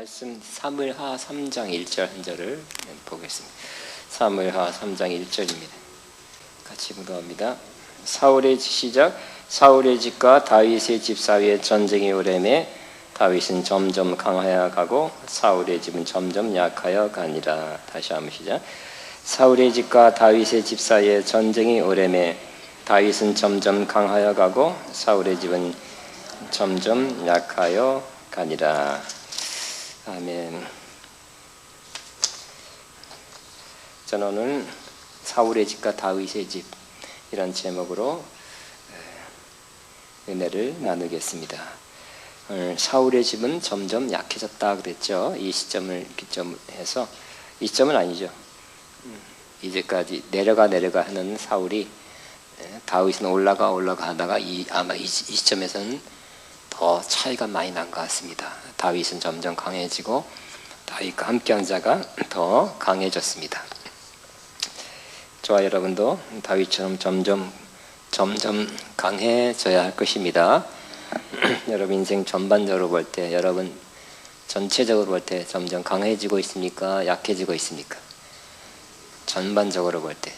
말씀 사무엘하 3장 1절 한 절을 보겠습니다. 사무엘하 3장 1절입니다. 같이 묵도합니다. 사울의 시작. 사울의 집과 다윗의 집 사이에 전쟁이 오래매 다윗은 점점 강하여 가고 사울의 집은 점점 약하여 가니라. 다시 한번 시작. 사울의 집과 다윗의 집 사이에 전쟁이 오래매 다윗은 점점 강하여 가고 사울의 집은 점점 약하여 가니라. 아멘. 저는 오늘 사울의 집과 다윗의 집 이런 제목으로 은혜를 나누겠습니다. 오늘 사울의 집은 점점 약해졌다 그랬죠. 이 시점을 기점해서, 이 시점은 아니죠. 이제까지 내려가 하는 사울이 다윗은 올라가 하다가 아마 이 시점에서는 더 차이가 많이 난 것 같습니다. 다윗은 점점 강해지고 다윗과 함께한 자가 더 강해졌습니다. 저와 여러분도 다윗처럼 점점 강해져야 할 것입니다. 여러분 인생 전반적으로 볼 때, 여러분 전체적으로 볼 때 점점 강해지고 있습니까? 약해지고 있습니까? 전반적으로 볼 때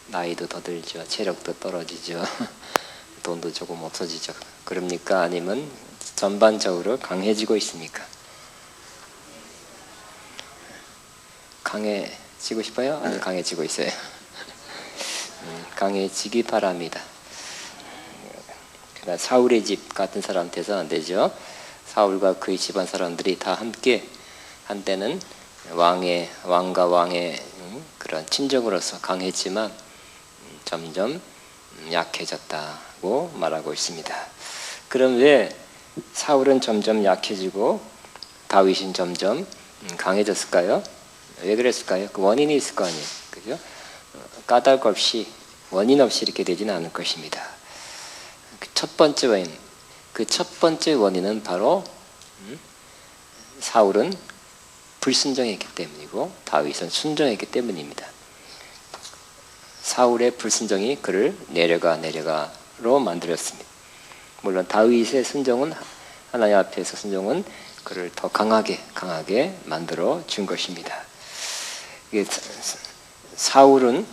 나이도 더 들죠. 체력도 떨어지죠. 돈도 조금 없어지죠. 그럽니까? 아니면 전반적으로 강해지고 있습니까? 강해지고 싶어요? 아니면 강해지고 있어요? 강해지기 바랍니다. 그러나 사울의 집 같은 사람한테서 안 되죠. 사울과 그의 집안 사람들이 다 함께 한때는 왕과 왕의 그런 친족으로서 강했지만 점점 약해졌다고 말하고 있습니다. 그럼 왜 사울은 점점 약해지고 다윗은 점점 강해졌을까요? 왜 그랬을까요? 그 원인이 있을 거 아니에요. 그죠? 까닭 없이, 원인 없이 이렇게 되지는 않을 것입니다. 첫 번째 원인은 바로 사울은 불순종했기 때문이고 다윗은 순종했기 때문입니다. 사울의 불순종이 그를 내려가로 만들었습니다. 물론 다윗의 순종은, 하나님 앞에서 순종은 그를 더 강하게 만들어 준 것입니다. 사울은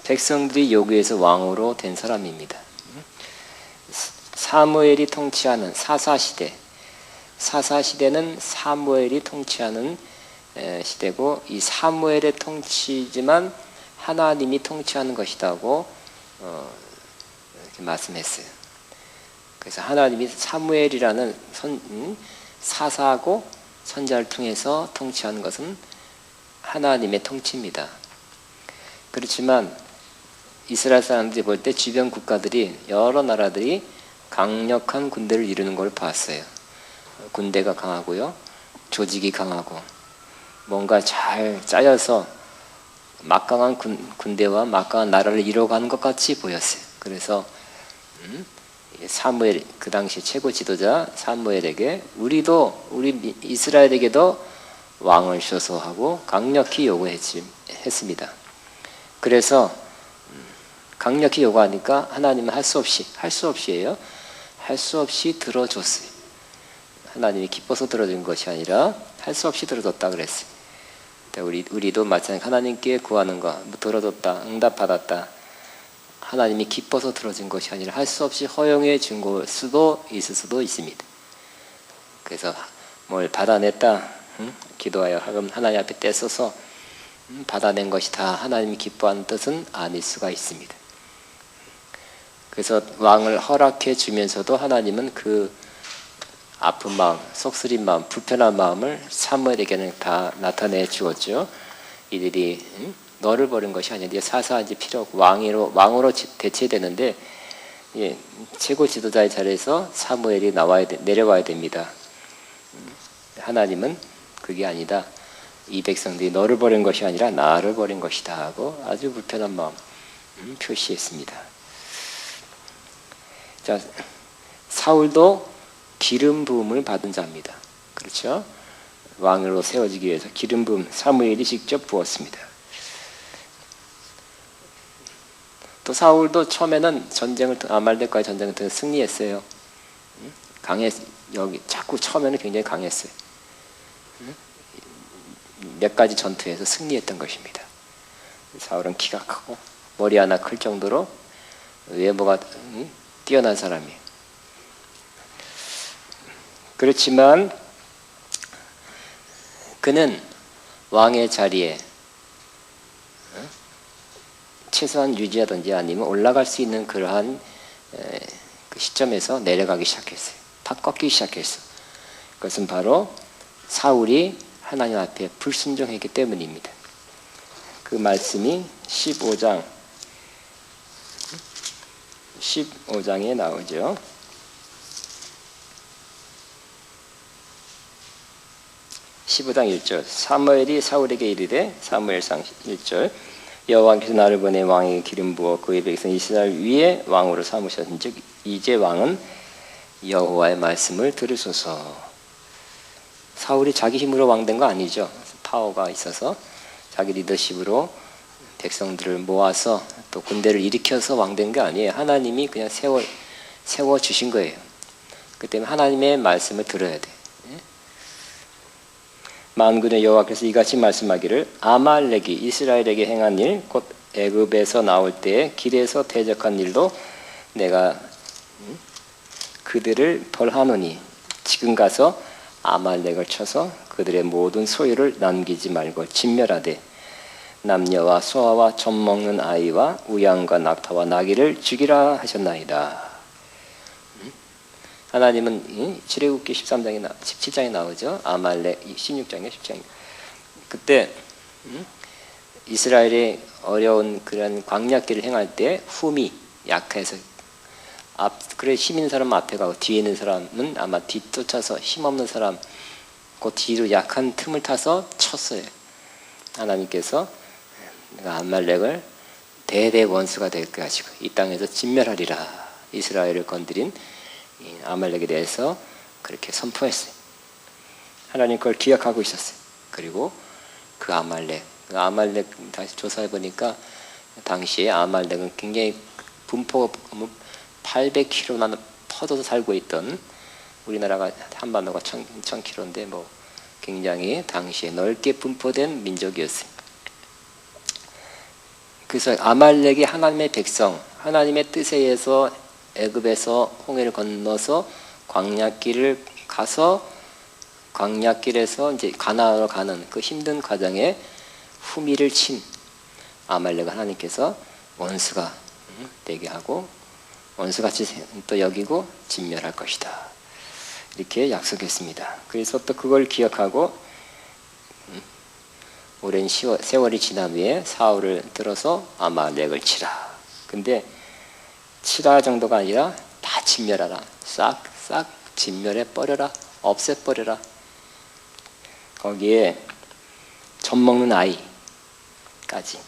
백성들이 요구해서 왕으로 된 사람입니다. 사무엘이 통치하는 사사시대는 사무엘이 통치하는 시대고, 이 사무엘의 통치지만 하나님이 통치하는 것이라고 이렇게 말씀했어요. 그래서 하나님이 사무엘이라는 사사하고 선자를 통해서 통치하는 것은 하나님의 통치입니다. 그렇지만 이스라엘 사람들이 볼 때 주변 국가들이, 여러 나라들이 강력한 군대를 이루는 걸 봤어요. 군대가 강하고요, 조직이 강하고, 뭔가 잘 짜여서 막강한 군대와 막강한 나라를 이뤄가는 것 같이 보였어요. 그래서 사무엘, 그 당시 최고 지도자 사무엘에게 우리 이스라엘에게도 왕을 줘서 하고 강력히 요구했습니다. 그래서 강력히 요구하니까 하나님은 할 수 없이 들어줬어요. 하나님이 기뻐서 들어준 것이 아니라 할 수 없이 들어줬다 그랬어요. 우리도 마찬가지, 하나님께 구하는 거 들어줬다, 응답받았다. 하나님이 기뻐서 들어준 것이 아니라 할 수 없이 허용해 준 걸 수도 있을 수도 있습니다. 그래서 뭘 받아냈다, 기도하여 하나님 앞에 떼써서 받아낸 것이 다 하나님이 기뻐하는 뜻은 아닐 수가 있습니다. 그래서 왕을 허락해 주면서도 하나님은 그 아픈 마음, 속쓰린 마음, 불편한 마음을 사무엘에게는 다 나타내 주었죠. 이들이 너를 버린 것이 아닌데 사사한지 필요 없고 왕으로 대체되는데, 최고 지도자의 자리에서 사무엘이 내려와야 됩니다. 하나님은 그게 아니다. 이 백성들이 너를 버린 것이 아니라 나를 버린 것이다 하고 아주 불편한 마음 표시했습니다. 자, 사울도 기름 부음을 받은 자입니다. 그렇죠? 왕으로 세워지기 위해서 기름 부음 사무엘이 직접 부었습니다. 또 사울도 처음에는 아말렉과의 전쟁을 통해 승리했어요. 여기 자꾸 처음에는 굉장히 강했어요. 몇 가지 전투에서 승리했던 것입니다. 사울은 키가 크고 머리 하나 클 정도로 외모가 뛰어난 사람이에요. 그렇지만 그는 왕의 자리에 최소한 유지하든지 아니면 올라갈 수 있는 그러한 그 시점에서 내려가기 시작했어요. 팍 꺾이기 시작했어. 그것은 바로 사울이 하나님 앞에 불순종했기 때문입니다. 그 말씀이 15장에 나오죠. 15장 1절 사무엘이 사울에게 이르되 사무엘상 1절 여호와께서 나를 보내 왕에게 기름 부어 그의 백성 이스라엘 위에 왕으로 삼으셨은즉 이제 왕은 여호와의 말씀을 들으소서. 사울이 자기 힘으로 왕된 거 아니죠. 파워가 있어서 자기 리더십으로 백성들을 모아서 또 군대를 일으켜서 왕된 게 아니에요. 하나님이 그냥 세워 주신 거예요. 그 때문에 하나님의 말씀을 들어야 돼. 만군의 여호와께서 이같이 말씀하기를 아말렉이 이스라엘에게 행한 일 곧 애굽에서 나올 때에 길에서 대적한 일로 내가 그들을 벌하노니 지금 가서 아말렉을 쳐서 그들의 모든 소유를 남기지 말고 진멸하되 남녀와 소아와 젖 먹는 아이와 우양과 낙타와 나귀를 죽이라 하셨나이다. 하나님은 출애굽기 17장에 나오죠. 아말렉 16장에 17장. 그때 이스라엘이 어려운 그런 광야길을 행할 때 흠이 약해서 그래 힘 있는 사람 앞에 가고 뒤에 있는 사람은 아마 뒤쫓아서 힘없는 사람 그 뒤로 약한 틈을 타서 쳤어요. 하나님께서 아말렉을 대대 원수가 될 것 가지고 이 땅에서 진멸하리라. 이스라엘을 건드린 아말렉에 대해서 그렇게 선포했어요. 하나님 그걸 기억하고 있었어요. 그리고 그 아말렉 다시 조사해 보니까 당시에 아말렉은 굉장히 분포가 800km나 퍼져서 살고 있던 우리나라가 한반도가 1000km인데 뭐 굉장히 당시에 넓게 분포된 민족이었어요. 그래서 아말렉이 하나님의 백성, 하나님의 뜻에 의해서 애굽에서 홍해를 건너서 광야길을 가서 광야길에서 이제 가나안으로 가는 그 힘든 과정에 후미를 친 아말렉을 하나님께서 원수가 되게 하고 원수같이 또 여기고 진멸할 것이다. 이렇게 약속했습니다. 그래서 또 그걸 기억하고 오랜 세월이 지난 후에 사울을 들어서 아말렉을 치라. 근데 치라 정도가 아니라 다 진멸하라. 싹 진멸해 버려라. 없애버려라. 거기에 젖 먹는 아이까지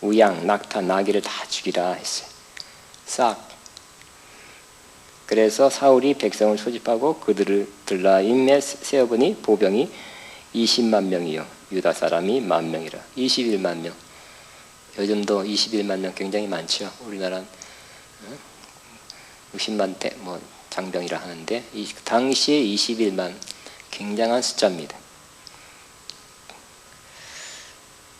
우양, 낙타, 나귀를 다 죽이라 했어요. 싹. 그래서 사울이 백성을 소집하고 그들을 들라임에 세어보니 보병이 20만 명이요 유다 사람이 10,000명이라. 21만 명. 요즘도 21만 명 굉장히 많죠. 우리나라는 60만 대 뭐 장병이라 하는데 당시에 21만 굉장한 숫자입니다.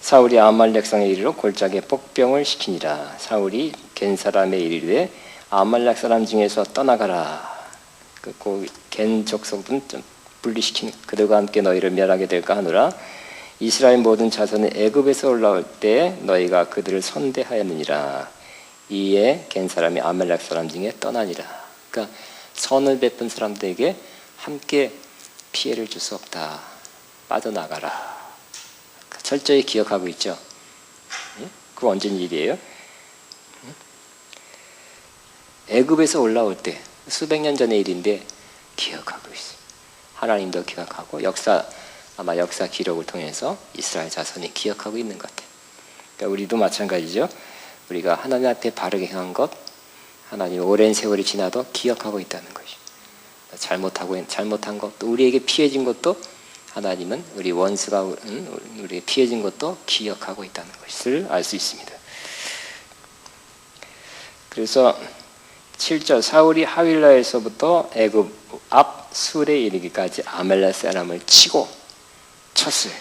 사울이 아말렉 성에 이르러 골짜기에 복병을 시키니라. 사울이 겐 사람의 이르되 아말렉 사람 중에서 떠나가라. 겐 족속은 좀 분리시킨 그들과 함께 너희를 멸하게 될까 하노라. 이스라엘 모든 자손이 애굽에서 올라올 때 너희가 그들을 선대하였느니라. 이에 겐 사람이 아말렉 사람 중에 떠나니라. 그러니까 선을 베푼 사람들에게 함께 피해를 줄 수 없다. 빠져나가라. 철저히 기억하고 있죠. 그거 언제 일이에요? 애굽에서 올라올 때 수백 년 전의 일인데 기억하고 있어요. 하나님도 기억하고 아마 역사 기록을 통해서 이스라엘 자손이 기억하고 있는 것 같아요. 그러니까 우리도 마찬가지죠. 우리가 하나님 앞에 바르게 행한 것, 하나님 오랜 세월이 지나도 기억하고 있다는 것이. 잘못한 것, 또 우리에게 피해진 것도 하나님은 우리 원수가 우리에게 피해진 것도 기억하고 있다는 것을 알 수 있습니다. 그래서 7절 사울이 하윌라에서부터 애굽 앞 술에 이르기까지 아멜렉 사람을 치고 쳤어요.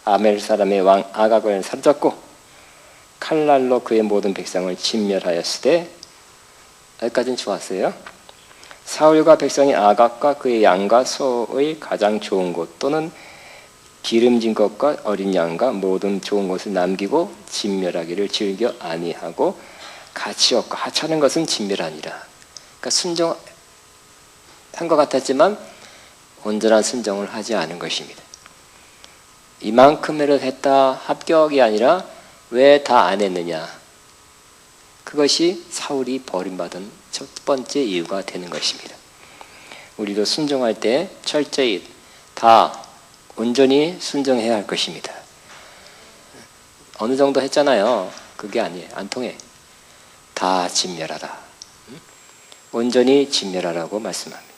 아멜렉 사람의 왕 아각을 사로잡고 칼날로 그의 모든 백성을 진멸하였을 때, 여기까지는 좋았어요. 사울과 백성이 아각과 그의 양과 소의 가장 좋은 곳 또는 기름진 것과 어린 양과 모든 좋은 것을 남기고 진멸하기를 즐겨 아니하고 가치 없고 하찮은 것은 진멸하니라. 그러니까 순종한 것 같았지만 온전한 순종을 하지 않은 것입니다. 이만큼을 했다 합격이 아니라 왜 다 안 했느냐. 그것이 사울이 버림받은 첫 번째 이유가 되는 것입니다. 우리도 순종할 때 철저히 다 온전히 순종해야 할 것입니다. 어느 정도 했잖아요. 그게 아니에요. 안 통해. 다 진멸하라. 온전히 진멸하라고 말씀합니다.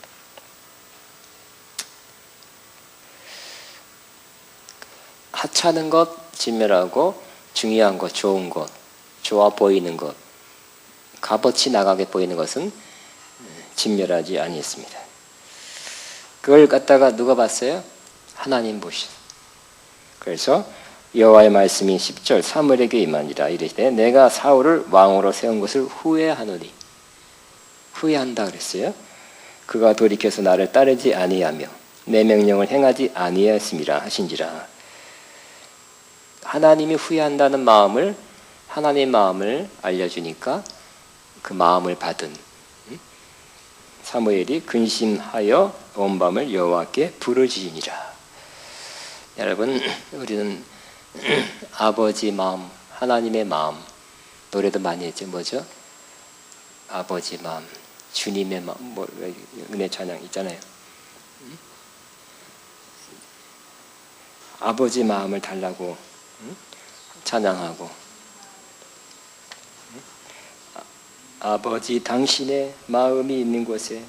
하찮은 것 진멸하고 중요한 것, 좋은 것, 좋아 보이는 것, 값어치 나가게 보이는 것은 진멸하지 아니했습니다. 그걸 갖다가 누가 봤어요? 하나님 보시오. 그래서 여호와의 말씀이 10절 사무엘에게 임하니라. 이르시되 내가 사울을 왕으로 세운 것을 후회하노니. 후회한다 그랬어요. 그가 돌이켜서 나를 따르지 아니하며 내 명령을 행하지 아니하였음이라 하신지라. 하나님이 후회한다는 마음을, 하나님의 마음을 알려주니까 그 마음을 받은 사무엘이 근심하여 온 밤을 여호와께 부르짖으니라. 여러분, 우리는 아버지 마음, 하나님의 마음, 노래도 많이 했죠. 뭐죠? 아버지 마음, 주님의 마음, 은혜 찬양 있잖아요. 아버지 마음을 달라고 찬양하고, 아버지 당신의 마음이 있는 곳에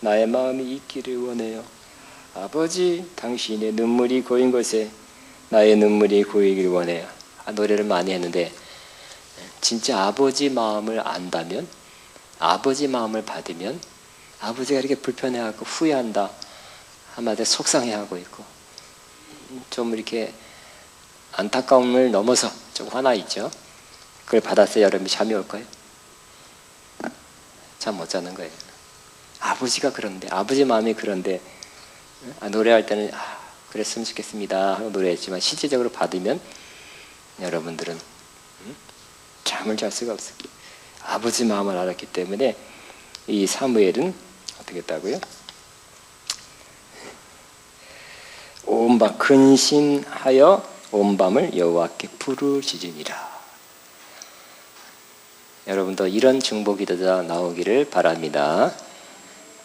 나의 마음이 있기를 원해요. 아버지 당신의 눈물이 고인 곳에 나의 눈물이 고이길 원해요. 노래를 많이 했는데, 진짜 아버지 마음을 안다면, 아버지 마음을 받으면 아버지가 이렇게 불편해하고 후회한다, 한마디로 속상해하고 있고 좀 이렇게 안타까움을 넘어서 좀 화나 있죠. 그걸 받았을 때 여러분이 잠이 올까요? 잠 못 자는 거예요. 아버지가 그런데, 아버지 마음이 그런데, 노래할 때는 그랬으면 좋겠습니다 하고 노래했지만 실질적으로 받으면 여러분들은 잠을 잘 수가 없어요. 아버지 마음을 알았기 때문에 이 사무엘은 어떻게 했다고요? 온 밤 근심하여 온 밤을 여호와께 부르짖으니라. 여러분도 이런 중보기도가 나오기를 바랍니다.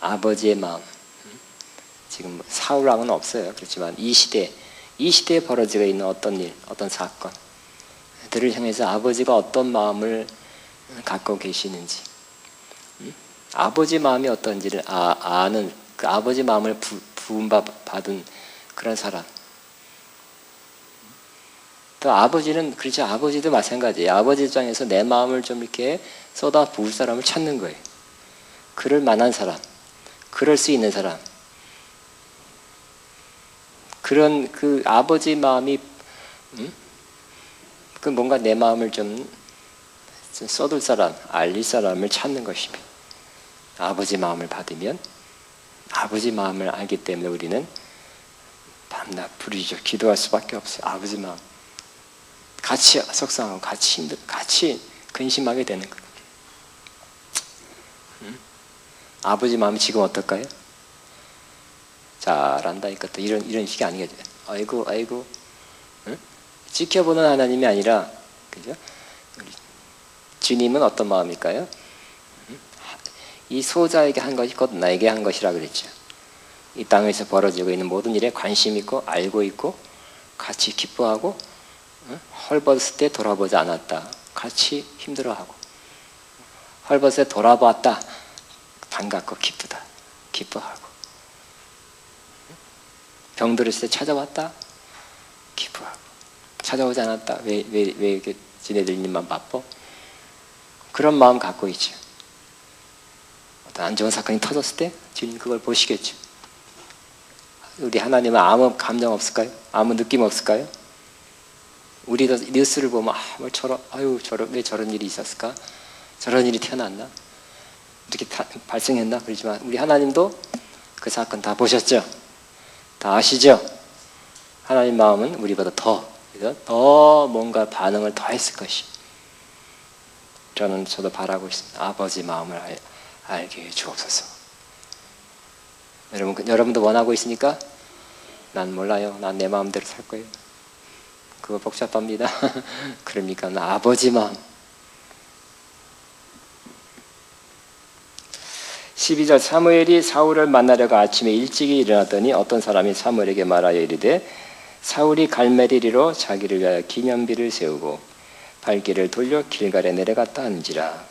아버지의 마음. 지금 사울왕은 없어요. 그렇지만 이 시대에 벌어지고 있는 어떤 일, 어떤 사건들을 향해서 아버지가 어떤 마음을 갖고 계시는지, 아버지 마음이 어떤지를 아는, 그 아버지 마음을 부음받은 그런 사람. 또 아버지는 그렇죠. 아버지도 마찬가지예요. 아버지 입장에서 내 마음을 좀 이렇게 쏟아 부을 사람을 찾는 거예요. 그럴 만한 사람, 그럴 수 있는 사람. 그런 그 아버지 마음이 그 뭔가 내 마음을 좀 쏟을 사람, 알릴 사람을 찾는 것입니다. 아버지 마음을 받으면 아버지 마음을 알기 때문에 우리는 밤낮 부르짖어 기도할 수밖에 없어요. 아버지 마음. 같이 속상하고 같이 힘들, 같이 근심하게 되는 거예요. 아버지 마음이 지금 어떨까요? 잘한다 이것도 이런 식이 아니겠죠. 아이고, 응? 지켜보는 하나님이 아니라, 그죠? 우리 주님은 어떤 마음일까요? 이 소자에게 한 것이 곧 나에게 한 것이라 그랬죠. 이 땅에서 벌어지고 있는 모든 일에 관심 있고 알고 있고 같이 기뻐하고, 헐벗을 때 돌아보지 않았다. 같이 힘들어하고, 헐벗을 때 돌아봤다. 반갑고 기쁘다. 기뻐하고, 병들었을 때 찾아왔다. 기뻐하고, 찾아오지 않았다. 왜 이렇게 지네들 일만 바빠? 그런 마음 갖고 있죠. 안 좋은 사건이 터졌을 때 주님 그걸 보시겠죠. 우리 하나님은 아무 감정 없을까요? 아무 느낌 없을까요? 우리도 뉴스를 보면 왜 저런 일이 있었을까? 저런 일이 태어났나? 이렇게 발생했나? 그러지만 우리 하나님도 그 사건 다 보셨죠? 다 아시죠? 하나님 마음은 우리보다 더 뭔가 반응을 더 했을 것이. 저도 바라고 있습니다. 아버지 마음을 알게 해 주옵소서. 여러분도 원하고 있으니까? 난 몰라요. 난 내 마음대로 살 거예요. 그거 복잡합니다. 그러니까 아버지 마음. 12절 사무엘이 사울을 만나려고 아침에 일찍이 일어났더니 어떤 사람이 사무엘에게 말하여 이르되 사울이 갈멜리리로 자기를 위하여 기념비를 세우고 발길을 돌려 길갈에 내려갔다 하는지라.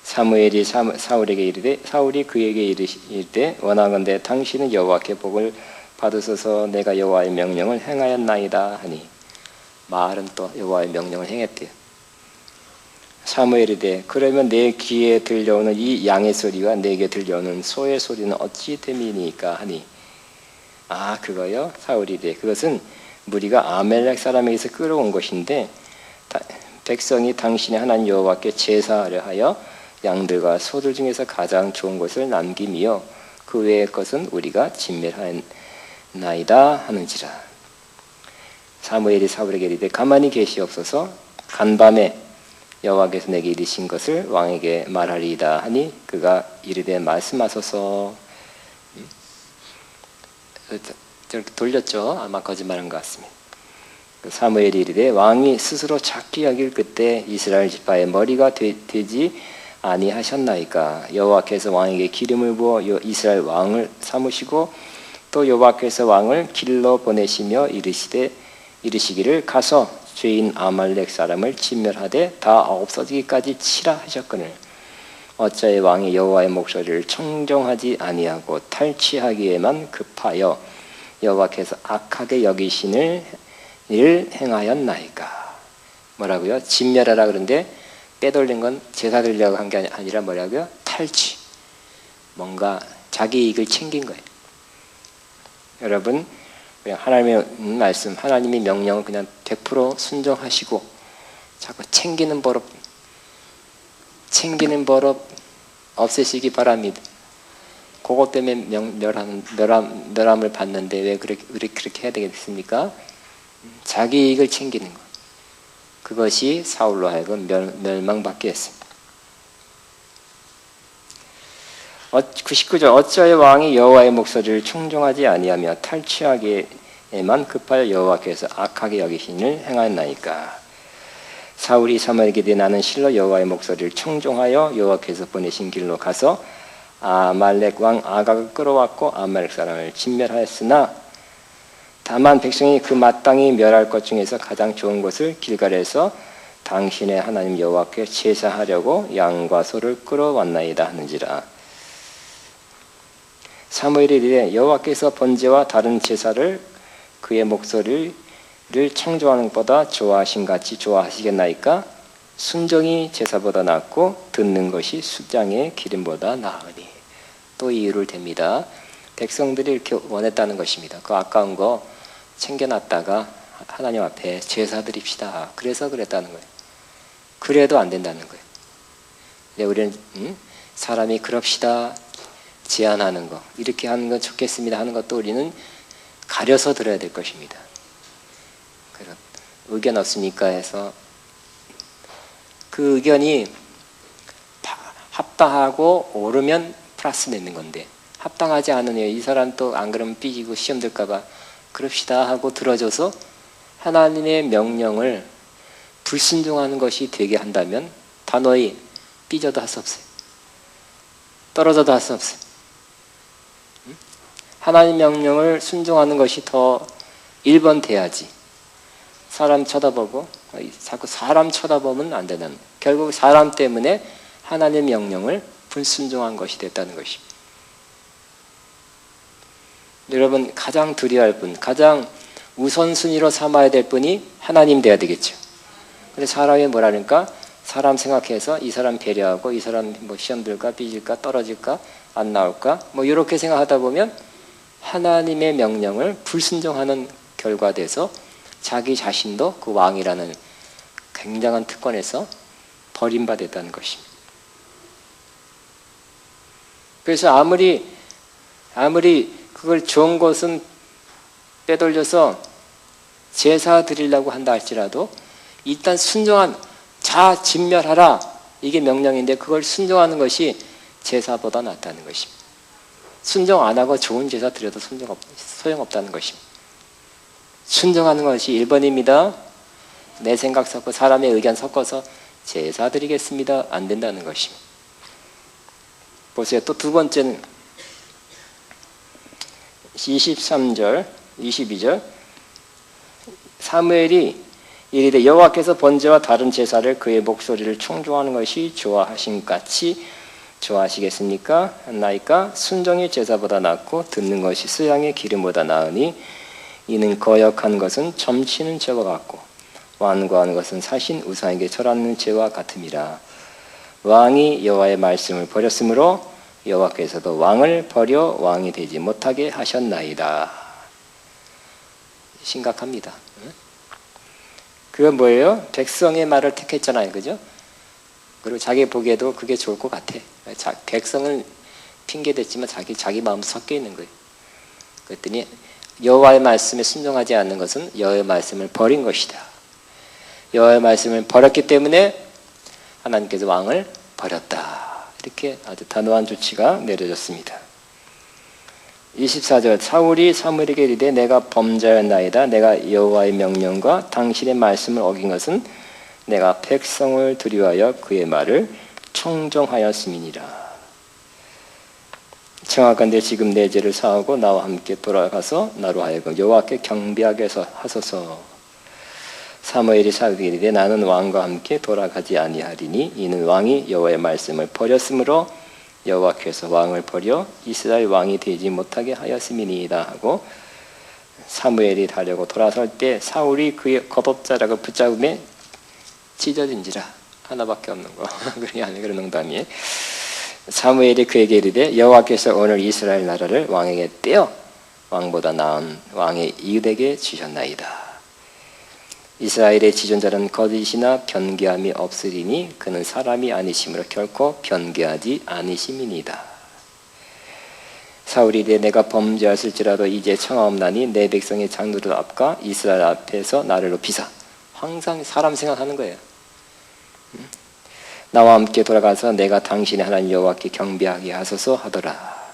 사무엘이 사울에게 이르되 사울이 그에게 이르되 원하건대 당신은 여호와께 복을 받으소서 내가 여호와의 명령을 행하였나이다 하니 말은 또 여호와의 명령을 행했대요. 사무엘이 이르되 그러면 내 귀에 들려오는 이 양의 소리와 내게 들려오는 소의 소리는 어찌 됨이니까 하니 그거요. 사울이 이르되 그것은 무리가 아멜렉 사람에게서 끌어온 것인데 백성이 당신의 하나님 여호와께 제사하려 하여 양들과 소들 중에서 가장 좋은 것을 남김이요 그 외의 것은 우리가 진멸하였나이다 하는지라. 사무엘이 사울에게 이르되 가만히 계시옵소서 간밤에 여호와께서 내게 이르신 것을 왕에게 말하리이다 하니 그가 이르되 말씀하소서. 저렇게 돌렸죠. 아마 거짓말한 것 같습니다. 사무엘이 이르되 왕이 스스로 작게 여길 그때 이스라엘 지파의 머리가 되지 아니하셨나이까. 여호와께서 왕에게 기름을 부어 이스라엘 왕을 삼으시고 또 여호와께서 왕을 길러 보내시며 이르시기를 가서 죄인 아말렉 사람을 진멸하되 다 없어지기까지 치라 하셨거늘 어찌하여 왕이 여호와의 목소리를 청종하지 아니하고 탈취하기에만 급하여 여호와께서 악하게 여기시는 일을 행하였나이까. 뭐라고요? 진멸하라 그런데 빼돌린 건 제사 드리려고 한 게 아니라 뭐라고요? 탈취. 뭔가 자기 이익을 챙긴 거예요. 여러분 그냥 하나님의 말씀, 하나님의 명령을 그냥 100% 순종하시고 자꾸 챙기는 버릇 없애시기 바랍니다. 그것 때문에 멸함을 받는데 왜 그렇게 해야 되겠습니까? 자기 이익을 챙기는 것. 그것이 사울로 하여금 멸망받게 했습니다. 99절 어찌하여 왕이 여호와의 목소리를 충종하지 아니하며 탈취하기에만 급하여 여호와께서 악하게 여기심을 행하였나이까. 사울이 사무엘에게 이르되 나는 실로 여호와의 목소리를 청종하여 여호와께서 보내신 길로 가서 아말렉 왕 아각을 끌어왔고 아말렉 사람을 진멸하였으나 다만 백성이 그 마땅히 멸할 것 중에서 가장 좋은 것을 길갈에서 당신의 하나님 여호와께 제사하려고 양과 소를 끌어왔나이다 하는지라. 사무엘이 이르되 여호와께서 번제와 다른 제사를 그의 목소리를 청종하는 것보다 좋아하신 같이 좋아하시겠나이까? 순종이 제사보다 낫고 듣는 것이 숫장의 기름보다 나으니. 또 이유를 댑니다. 백성들이 이렇게 원했다는 것입니다. 그 아까운 거 챙겨놨다가 하나님 앞에 제사 드립시다. 그래서 그랬다는 거예요. 그래도 안 된다는 거예요. 근데 우리는 사람이 그럽시다 제안하는 거 이렇게 하는 건 좋겠습니다 하는 것도 우리는 가려서 들어야 될 것입니다. 의견 없으니까 해서 그 의견이 합당하고 옳으면 플러스 내는 건데 합당하지 않으니 이 사람 또 안 그러면 삐지고 시험 들까 봐 그럽시다 하고 들어줘서 하나님의 명령을 불순종하는 것이 되게 한다면 단호히 삐져도 할 수 없어요. 떨어져도 할 수 없어요. 하나님 명령을 순종하는 것이 더 1번 돼야지. 사람 쳐다보고 자꾸 사람 쳐다보면 안 되는 결국 사람 때문에 하나님의 명령을 불순종한 것이 됐다는 것입니다. 여러분 가장 두려워할 분, 가장 우선순위로 삼아야 될 분이 하나님 돼야 되겠죠. 근데 사람이 뭐라니까 사람 생각해서 이 사람 배려하고 이 사람 뭐 시험 들까 삐질까 떨어질까 안 나올까? 뭐 이렇게 생각하다 보면 하나님의 명령을 불순종하는 결과돼서 자기 자신도 그 왕이라는 굉장한 특권에서 버림받았다는 것입니다. 그래서 아무리 그걸 좋은 것은 빼돌려서 제사 드리려고 한다 할지라도 일단 순종한 자 진멸하라 이게 명령인데 그걸 순종하는 것이 제사보다 낫다는 것입니다. 순종 안 하고 좋은 제사 드려도 소용없다는 것입니다. 순종하는 것이 1번입니다. 내 생각 섞고 사람의 의견 섞어서 제사 드리겠습니다. 안 된다는 것입니다. 보세요. 또 두 번째는 23절, 22절 사무엘이 이르되 여호와께서 번제와 다른 제사를 그의 목소리를 청종하는 것이 좋아하신 같이 좋아하시겠습니까? 나이까 순종이 제사보다 낫고 듣는 것이 수양의 기름보다 나으니 이는 거역한 것은 점치는 죄와 같고 완고한 것은 사신 우상에게 절하는 죄와 같음이라. 왕이 여호와의 말씀을 버렸으므로 여호와께서도 왕을 버려 왕이 되지 못하게 하셨나이다. 심각합니다. 그건 뭐예요? 백성의 말을 택했잖아요. 그죠? 그리고 자기 보기에도 그게 좋을 것 같아. 백성은 핑계댔지만 자기 마음 섞여 있는 거예요. 그랬더니 여호와의 말씀에 순종하지 않는 것은 여호와의 말씀을 버린 것이다. 여호와의 말씀을 버렸기 때문에 하나님께서 왕을 버렸다. 이렇게 아주 단호한 조치가 내려졌습니다. 24절 사울이 사무엘에게 이르되 내가 범죄하였나이다. 내가 여호와의 명령과 당신의 말씀을 어긴 것은 내가 백성을 두려워하여 그의 말을 청종하였음이니라. 청하건대 지금 내 죄를 사하고 나와 함께 돌아가서 나로 하여금 여호와께 경배하게 하소서. 사무엘이 사울에게 이르되 나는 왕과 함께 돌아가지 아니하리니 이는 왕이 여호와의 말씀을 버렸으므로 여호와께서 왕을 버려 이스라엘 왕이 되지 못하게 하였음이니이다 하고 사무엘이 가려고 돌아설 때 사울이 그의 겉옷자락을 붙잡음에 찢어진지라. 하나밖에 없는 거. 그런 농담이에요. 사무엘이 그에게 이르되 여호와께서 오늘 이스라엘 나라를 왕에게 떼어 왕보다 나은 왕의 이웃에게 주셨나이다. 이스라엘의 지존자는 거짓이나 변개함이 없으리니 그는 사람이 아니심으로 결코 변개하지 아니심이니이다. 사울이 이르되 내가 범죄하였을지라도 이제 청하옵나니 내 백성의 장로들 앞과 이스라엘 앞에서 나를 높이사. 항상 사람 생각하는 거예요. 나와 함께 돌아가서 내가 당신의 하나님 여호와께 경배하게 하소서 하더라.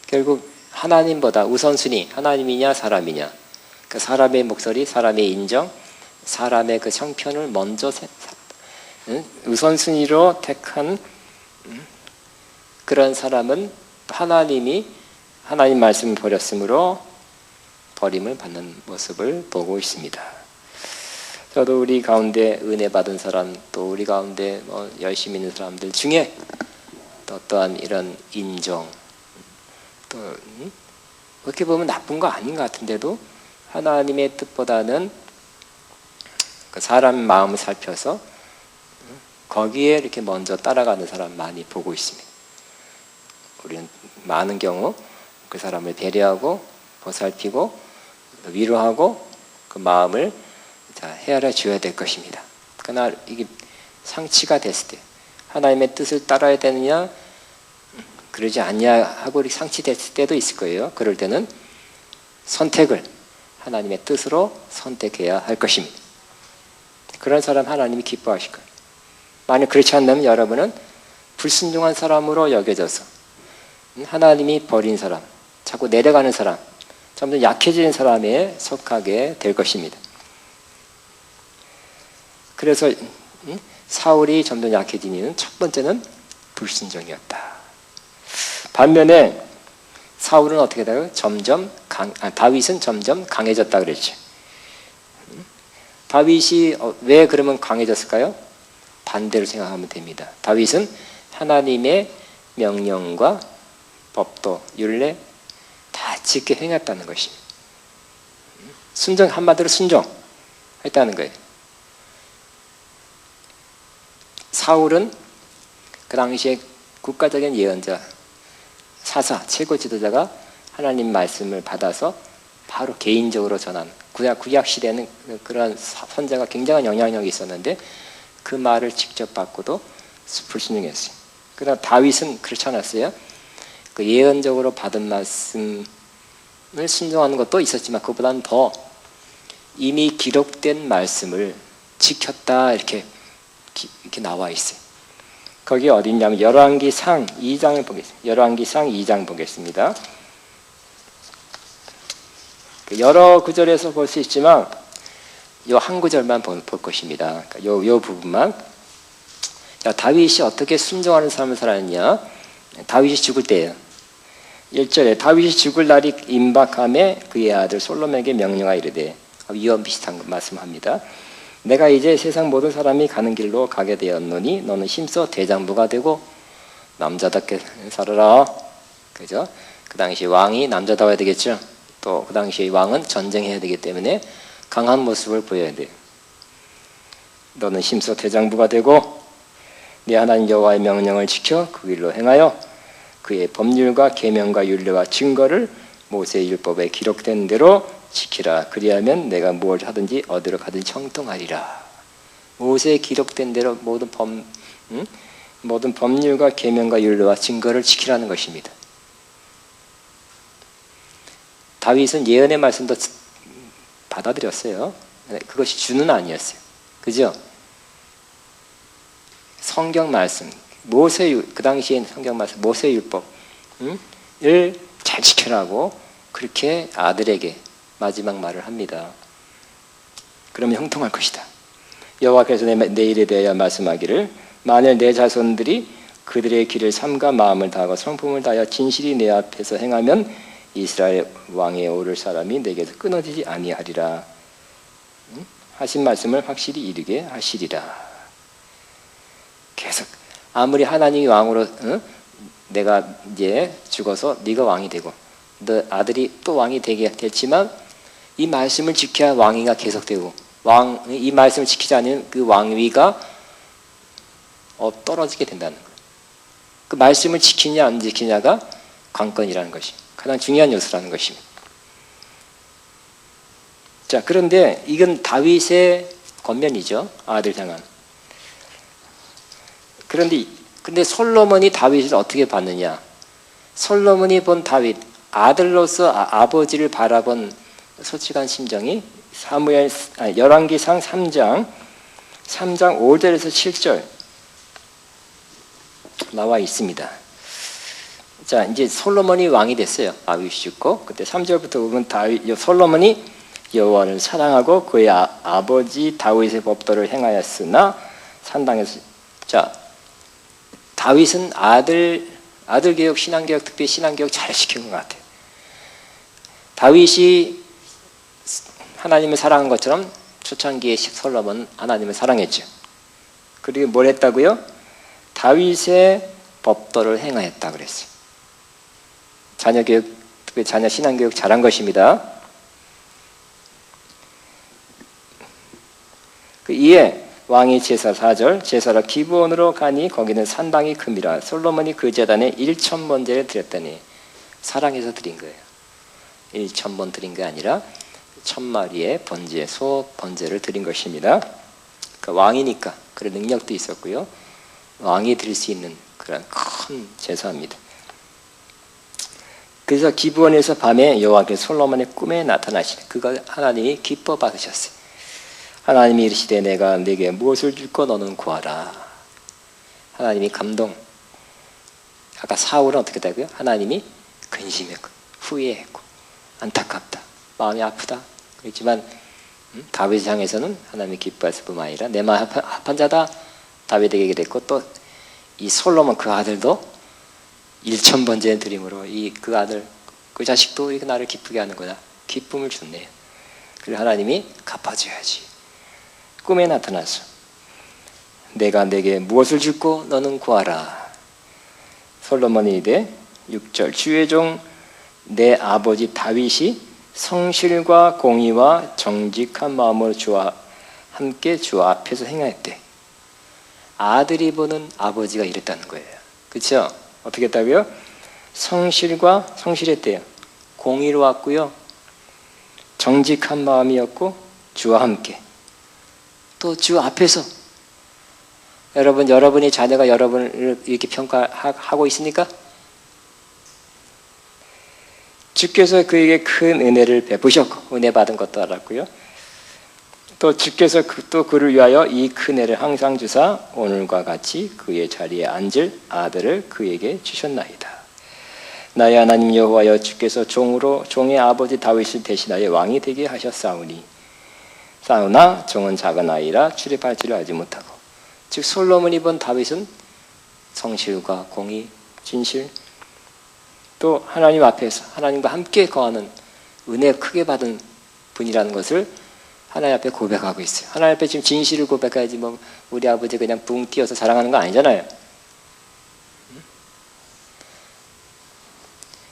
결국 하나님보다 우선순위 하나님이냐 사람이냐, 그 사람의 목소리, 사람의 인정, 사람의 그 형편을 먼저 우선순위로 택한 그런 사람은 하나님 말씀을 버렸으므로 버림을 받는 모습을 보고 있습니다. 저도 우리 가운데 은혜 받은 사람, 또 우리 가운데 열심히 있는 사람들 중에 또 또한 이런 인정, 또 어떻게 보면 나쁜 거 아닌 것 같은데도 하나님의 뜻보다는 그 사람 마음을 살펴서 거기에 이렇게 먼저 따라가는 사람 많이 보고 있습니다. 우리는 많은 경우 그 사람을 배려하고 보살피고 위로하고 그 마음을 헤아려 줘야 될 것입니다. 그러나 이게 상치가 됐을 때 하나님의 뜻을 따라야 되느냐 그러지 않냐 하고 상치됐을 때도 있을 거예요. 그럴 때는 선택을 하나님의 뜻으로 선택해야 할 것입니다. 그런 사람 하나님이 기뻐하실 거예요. 만약 그렇지 않다면 여러분은 불순종한 사람으로 여겨져서 하나님이 버린 사람, 자꾸 내려가는 사람, 점점 약해지는 사람에 속하게 될 것입니다. 그래서 사울이 점점 약해진 이유는 첫 번째는 불순종이었다. 반면에 사울은 어떻게 돼요? 다윗은 점점 강해졌다 그랬죠. 다윗이 왜 그러면 강해졌을까요? 반대로 생각하면 됩니다. 다윗은 하나님의 명령과 법도 율례 다 지켜 행했다는 것입니다. 한마디로 순종했다는 거예요. 사울은 그 당시에 국가적인 예언자, 사사, 최고 지도자가 하나님 말씀을 받아서 바로 개인적으로 전한, 구약 시대에는 그런 선자가 굉장한 영향력이 있었는데 그 말을 직접 받고도 불순종했어요. 그러나 다윗은 그렇지 않았어요. 그 예언적으로 받은 말씀을 순종하는 것도 있었지만 그보다는 더 이미 기록된 말씀을 지켰다, 이렇게 나와 있어요. 거기 어디냐면 열왕기상 2장을 보겠습니다. 열왕기상 2장 보겠습니다. 여러 구절에서 볼 수 있지만 요 한 구절만 볼 것입니다. 요 부분만. 다윗이 어떻게 순종하는 삶을 살았느냐. 다윗이 죽을 때예요. 1절에 다윗이 죽을 날이 임박함에 그의 아들 솔로몬에게 명령하 이르되, 이와 비슷한 말씀합니다. 내가 이제 세상 모든 사람이 가는 길로 가게 되었노니 너는 힘써 대장부가 되고 남자답게 살아라. 그죠? 그 당시 왕이 남자다워야 되겠죠. 또 그 당시 왕은 전쟁해야 되기 때문에 강한 모습을 보여야 돼요. 너는 힘써 대장부가 되고 네 하나님 여호와의 명령을 지켜 그 길로 행하여 그의 법률과 계명과 율례와 증거를 모세의 율법에 기록된 대로 지키라. 그리하면 내가 무엇 하든지 어디로 가든지 형통하리라. 모세에 기록된 대로 모든 법률과 계명과 율례와 증거를 지키라는 것입니다. 다윗은 예언의 말씀도 받아들였어요. 그것이 주는 아니었어요. 그죠? 성경 말씀, 그 당시엔 성경 말씀, 모세 율법을 잘 지켜라고 그렇게 아들에게 마지막 말을 합니다. 그러면 형통할 것이다. 여호와께서 내 일에 대하여 말씀하기를, 만일 내 자손들이 그들의 길을 삼가 마음을 다하고 성품을 다하여 진실이 내 앞에서 행하면 이스라엘 왕에 오를 사람이 내게서 끊어지지 아니하리라. 하신 말씀을 확실히 이루게 하시리라. 계속 아무리 하나님이 왕으로 내가 이제 죽어서 네가 왕이 되고 너 아들이 또 왕이 되게 됐지만 이 말씀을 지켜야 왕위가 계속되고 이 말씀을 지키지 않으면 그 왕위가 떨어지게 된다는 거예요. 그 말씀을 지키냐 안 지키냐가 관건이라는 것이 가장 중요한 요소라는 것입니다. 자, 그런데 이건 다윗의 권면이죠. 아들 향한. 근데 솔로몬이 다윗을 어떻게 봤느냐? 솔로몬이 본 다윗, 아들로서 아버지를 바라본 솔직한 심정이 열왕기상 3장 5절에서 7절 나와 있습니다. 자, 이제 솔로몬이 왕이 됐어요. 다윗이 죽고 그때 3절부터 보면 솔로몬이 여호와를 사랑하고 그의 아버지 다윗의 법도를 행하였으나 산당에서, 자, 다윗은 아들 교육, 신앙 교육, 특히 신앙 교육 잘 시킨 것 같아요. 다윗이 하나님을 사랑한 것처럼 초창기에 솔로몬은 하나님을 사랑했죠. 그리고 뭘 했다고요? 다윗의 법도를 행하였다 그랬어요. 자녀 교육, 특히 자녀 신앙 교육 잘한 것입니다. 이에 왕이 제사 4절 제사로 기브온으로 가니 거기는 산당이 큼이라. 솔로몬이 그 제단에 1,000번제를 드렸더니, 사랑해서 드린 거예요. 1,000번 드린 게 아니라 1,000마리의 번제, 소 번제를 드린 것입니다. 그러니까 왕이니까 그런 능력도 있었고요. 왕이 드릴 수 있는 그런 큰 제사입니다. 그래서 기브온에서 밤에 여호와께서 솔로몬의 꿈에 나타나시니 그걸 하나님이 기뻐 받으셨어요. 하나님이 이르시되 내가 네게 무엇을 줄까 너는 구하라. 하나님이 감동. 아까 사울은 어떻게 되고요? 하나님이 근심했고 후회했고 안타깝다, 마음이 아프다 그랬지만 다윗을 향해서는 하나님이 기뻐했을 뿐만 아니라 내 마음 합한 자다 다윗에게 됐고, 또 이 솔로몬 그 아들도 1,000번째 드림으로 그 아들 그 자식도 나를 기쁘게 하는구나, 기쁨을 줬네요. 그래서 하나님이 갚아줘야지. 꿈에 나타나서 내가 내게 무엇을 줄고 너는 구하라. 솔로몬이 이르되 6절 주의 종 내 아버지 다윗이 성실과 공의와 정직한 마음으로 주와 함께 주 앞에서 행하였대. 아들이 보는 아버지가 이랬다는 거예요. 그렇죠? 어떻게 했다고요? 성실했대요. 공의로웠고요. 정직한 마음이었고 주와 함께. 또 주 앞에서 여러분의 자녀가 여러분을 이렇게 평가하고 있습니까? 주께서 그에게 큰 은혜를 베푸셨고 은혜 받은 것도 알았고요. 또 주께서 또 그를 위하여 이 큰 은혜를 항상 주사 오늘과 같이 그의 자리에 앉을 아들을 그에게 주셨나이다. 나의 하나님 여호와여 주께서 종의 아버지 다윗을 대신하여 왕이 되게 하셨사오니 싸우나 종은 작은 아이라 출입할 줄을 알지 못하고. 즉 솔로몬이 본 다윗은 성실과 공의, 진실, 또 하나님 앞에서 하나님과 함께 거하는 은혜 크게 받은 분이라는 것을 하나님 앞에 고백하고 있어요. 하나님 앞에 지금 진실을 고백해야지 뭐 우리 아버지 그냥 붕 뛰어서 자랑하는 거 아니잖아요.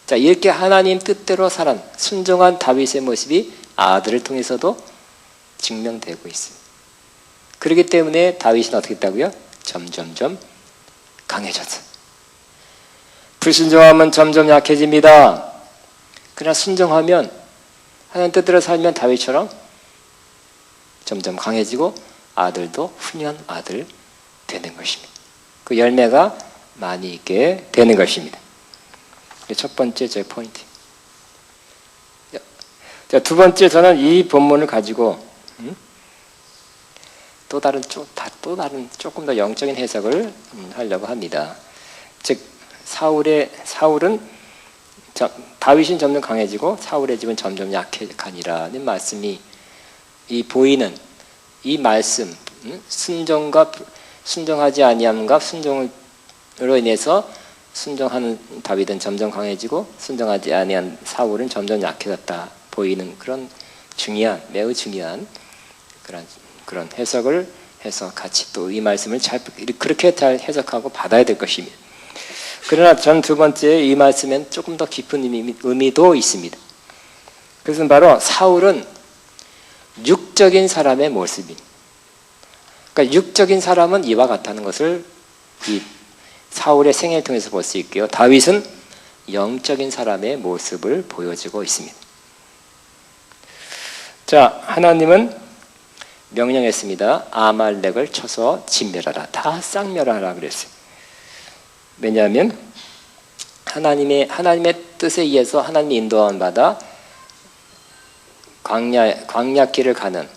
자, 이렇게 하나님 뜻대로 살은 순종한 다윗의 모습이 아들을 통해서도 증명되고 있어요. 그렇기 때문에 다윗은 어떻게 했다고요? 점점점 강해졌어요. 불순종하면 점점 약해집니다. 그러나 순종하면 하나님 뜻대로 살면 다윗처럼 점점 강해지고 아들도 훌륭한 아들 되는 것입니다. 그 열매가 많이 있게 되는 것입니다. 첫 번째 제 포인트. 자, 두 번째 저는 이 본문을 가지고 또 다른 조금 더 영적인 해석을 하려고 합니다. 즉 사울은 다윗은 점점 강해지고 사울의 집은 점점 약해가니라는 말씀이 이 보이는 이 말씀 순종하지 아니함과 순종으로 인해서 순종하는 다윗은 점점 강해지고 순종하지 아니한 사울은 점점 약해졌다 보이는 그런 매우 중요한 그런 해석을 해서 같이 또 이 말씀을 그렇게 잘 해석하고 받아야 될 것입니다. 그러나 전 두 번째 이 말씀엔 조금 더 깊은 의미도 있습니다. 그것은 바로 사울은 육적인 사람의 모습입니다. 그러니까 육적인 사람은 이와 같다는 것을 이 사울의 생애를 통해서 볼 수 있고요. 다윗은 영적인 사람의 모습을 보여주고 있습니다. 자, 하나님은 명령했습니다. 아말렉을 쳐서 진멸하라. 다 쌍멸하라 그랬어요. 왜냐하면 하나님의 뜻에 의해서 하나님의 인도함을 받아 광야길을 가는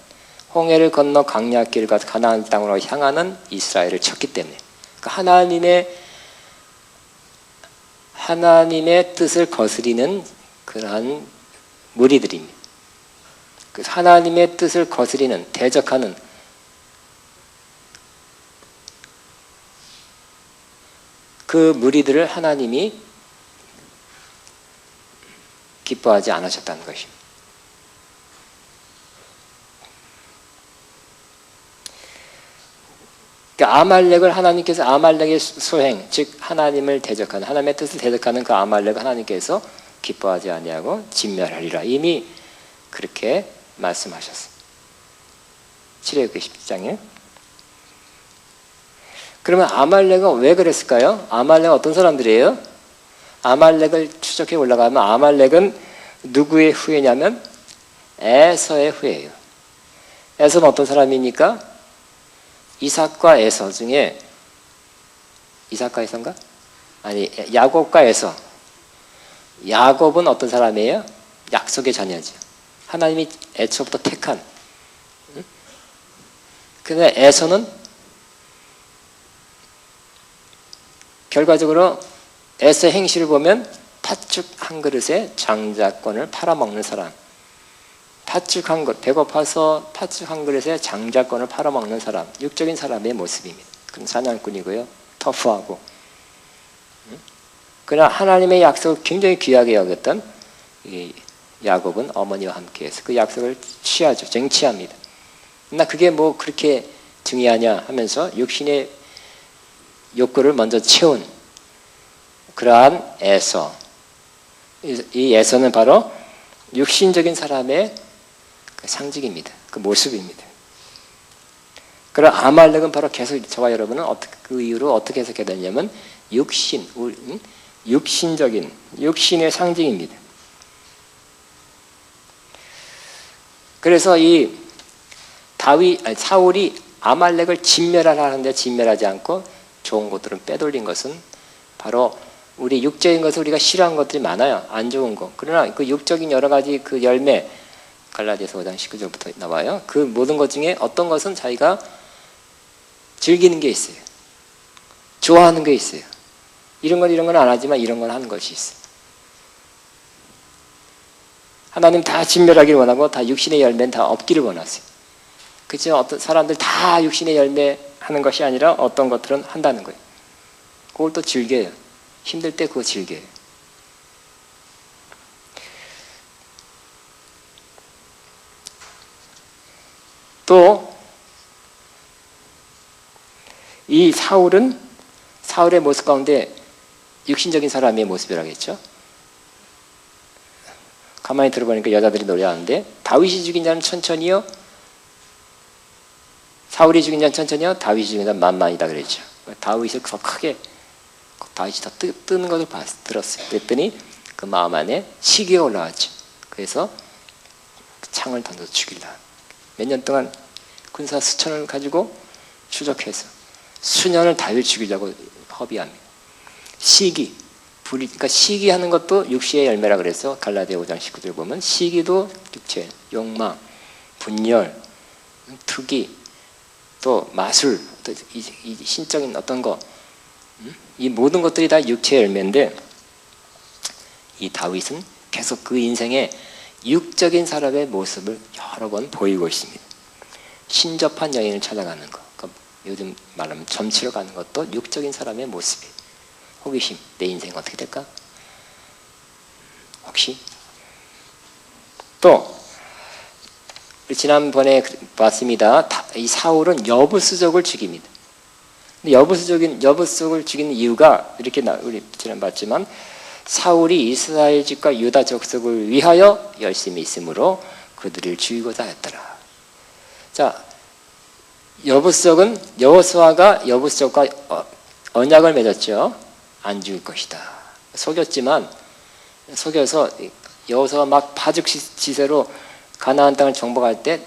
홍해를 건너 광야길을 가서 가나안 땅으로 향하는 이스라엘을 쳤기 때문에 하나님의 뜻을 거스리는 그러한 무리들입니다. 하나님의 뜻을 거스리는 대적하는 그 무리들을 하나님이 기뻐하지 않으셨다는 것입니다. 그러니까 아말렉을 하나님께서 아말렉의 소행, 즉 하나님을 대적하는 하나님의 뜻을 대적하는 그 아말렉을 하나님께서 기뻐하지 아니하고 진멸하리라. 이미 그렇게 말씀하셨어요. 출애굽기 10장에. 그러면 아말렉은 왜 그랬을까요? 아말렉은 어떤 사람들이에요? 아말렉을 추적해 올라가면 아말렉은 누구의 후예냐면 에서의 후예예요. 에서는 어떤 사람입니까? 이삭과 에서 중에 이삭과 에서인가? 아니, 야곱과 에서. 야곱은 어떤 사람이에요? 약속의 자녀죠. 하나님이 애초부터 택한. 그런데 에서는 결과적으로 에서의 행실을 보면 팥죽 한 그릇에 장자권을 팔아먹는 사람. 팥죽 한 그릇, 배고파서 팥죽 한 그릇에 장자권을 팔아먹는 사람. 육적인 사람의 모습입니다. 그건 사냥꾼이고요. 터프하고. 그러나 하나님의 약속을 굉장히 귀하게 여겼던 이 야곱은 어머니와 함께해서 그 약속을 취하죠. 쟁취합니다. 나 그게 뭐 그렇게 중요하냐 하면서 육신의 욕구를 먼저 채운 그러한 에서. 이 에서는 바로 육신적인 사람의 그 상징입니다. 그 모습입니다. 그럼 아말렉은 바로 계속 저와 여러분은 그 이유로 어떻게 해석해야 되냐면 육신, 육신의 상징입니다. 그래서 이 사울이 아말렉을 진멸하는데 진멸하지 않고 좋은 것들은 빼돌린 것은 바로 우리 육적인 것을 우리가 싫어하는 것들이 많아요. 안 좋은 거. 그러나 그 육적인 여러 가지 그 열매, 갈라디아서 5장 19절부터 나와요. 그 모든 것 중에 어떤 것은 자기가 즐기는 게 있어요. 좋아하는 게 있어요. 이런 건 안 하지만 이런 건 하는 것이 있어요. 하나님 다 진멸하기를 원하고 다 육신의 열매는 다 없기를 원하세요. 그렇죠? 어떤 사람들 다 육신의 열매 하는 것이 아니라 어떤 것들은 한다는 거예요. 그걸 또 즐겨요. 힘들 때 그거 즐겨요. 또 이 사울의 모습 가운데 육신적인 사람의 모습이라겠죠. 가만히 들어보니까 여자들이 노래하는데 다윗이 죽인 자는 천천히요, 사울이 죽인 자는 천천히요, 다윗이 죽인 자는 만만이다 그랬죠. 다윗을 더 크게 다윗이 더 뜨는 것을 들었어요. 그랬더니 그 마음 안에 시기가 올라왔죠. 그래서 창을 던져서 죽이려. 몇 년 동안 군사 수천을 가지고 추적해서 수년을 다윗 죽이려고 허비합니다. 시기, 그러니까 시기하는 것도 육체의 열매라 그래서 갈라디아 5장 19절 보면 시기도 육체, 욕망, 분열, 투기, 또 마술, 또 이 신적인 어떤 거, 이 모든 것들이 다 육체의 열매인데 이 다윗은 계속 그 인생의 육적인 사람의 모습을 여러 번 보이고 있습니다. 신접한 여인을 찾아가는 것, 그러니까 요즘 말하면 점치러 가는 것도 육적인 사람의 모습이에요. 호기심, 내 인생 어떻게 될까? 혹시? 또 지난번에 봤습니다. 이 사울은 여부수족을 죽입니다. 근데 여부수족을 죽이는 이유가 이렇게 우리 지난 봤지만 사울이 이스라엘 집과 유다 족속을 위하여 열심히 있으므로 그들을 죽이고자 했더라. 자, 여부수족은 여호수아가 여부수족과 언약을 맺었죠. 안 죽일 것이다. 속여서 여호수아가 막 파죽지세로 가나안 땅을 정복할 때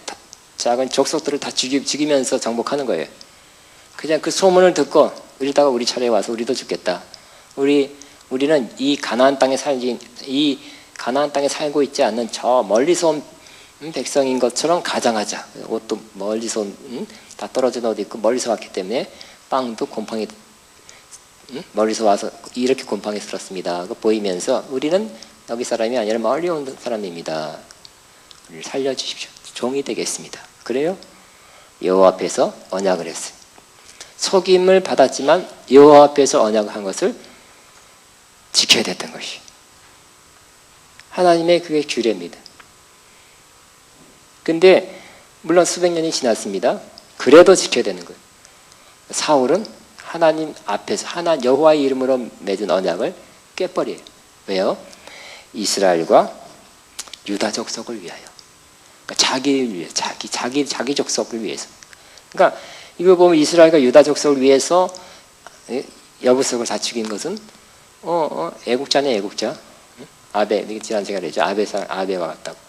작은 족속들을 다 죽이면서 정복하는 거예요. 그냥 그 소문을 듣고 이러다가 우리 차례에 와서 우리도 죽겠다. 우리는 이 가나안 땅에 살고 있지 않는 저 멀리서 온 백성인 것처럼 가장하자. 옷도 멀리서 다 떨어진 옷 입고 멀리서 왔기 때문에 빵도 곰팡이 멀리서 와서 이렇게 곰팡이 들었습니다. 보이면서 우리는 여기 사람이 아니라 멀리 온 사람입니다. 우리를 살려주십시오. 종이 되겠습니다. 그래요? 여호와 앞에서 언약을 했어요. 속임을 받았지만 여호와 앞에서 언약한 것을 지켜야 됐던 것이 하나님의 그게 규례입니다. 근데 물론 수백 년이 지났습니다. 그래도 지켜야 되는 거예요. 사울은 하나님 앞에서 여호와의 이름으로 맺은 언약을 깨버려요. 왜요? 이스라엘과 유다 족속을 위하여. 그러니까 자기를 위해, 자기 족속을 위해서. 그러니까 이거 보면 이스라엘과 유다 족속을 위해서 여부속을 다 죽인 것은 애국자네 애국자. 아베, 지난 제가 그랬죠. 아베와 같다고.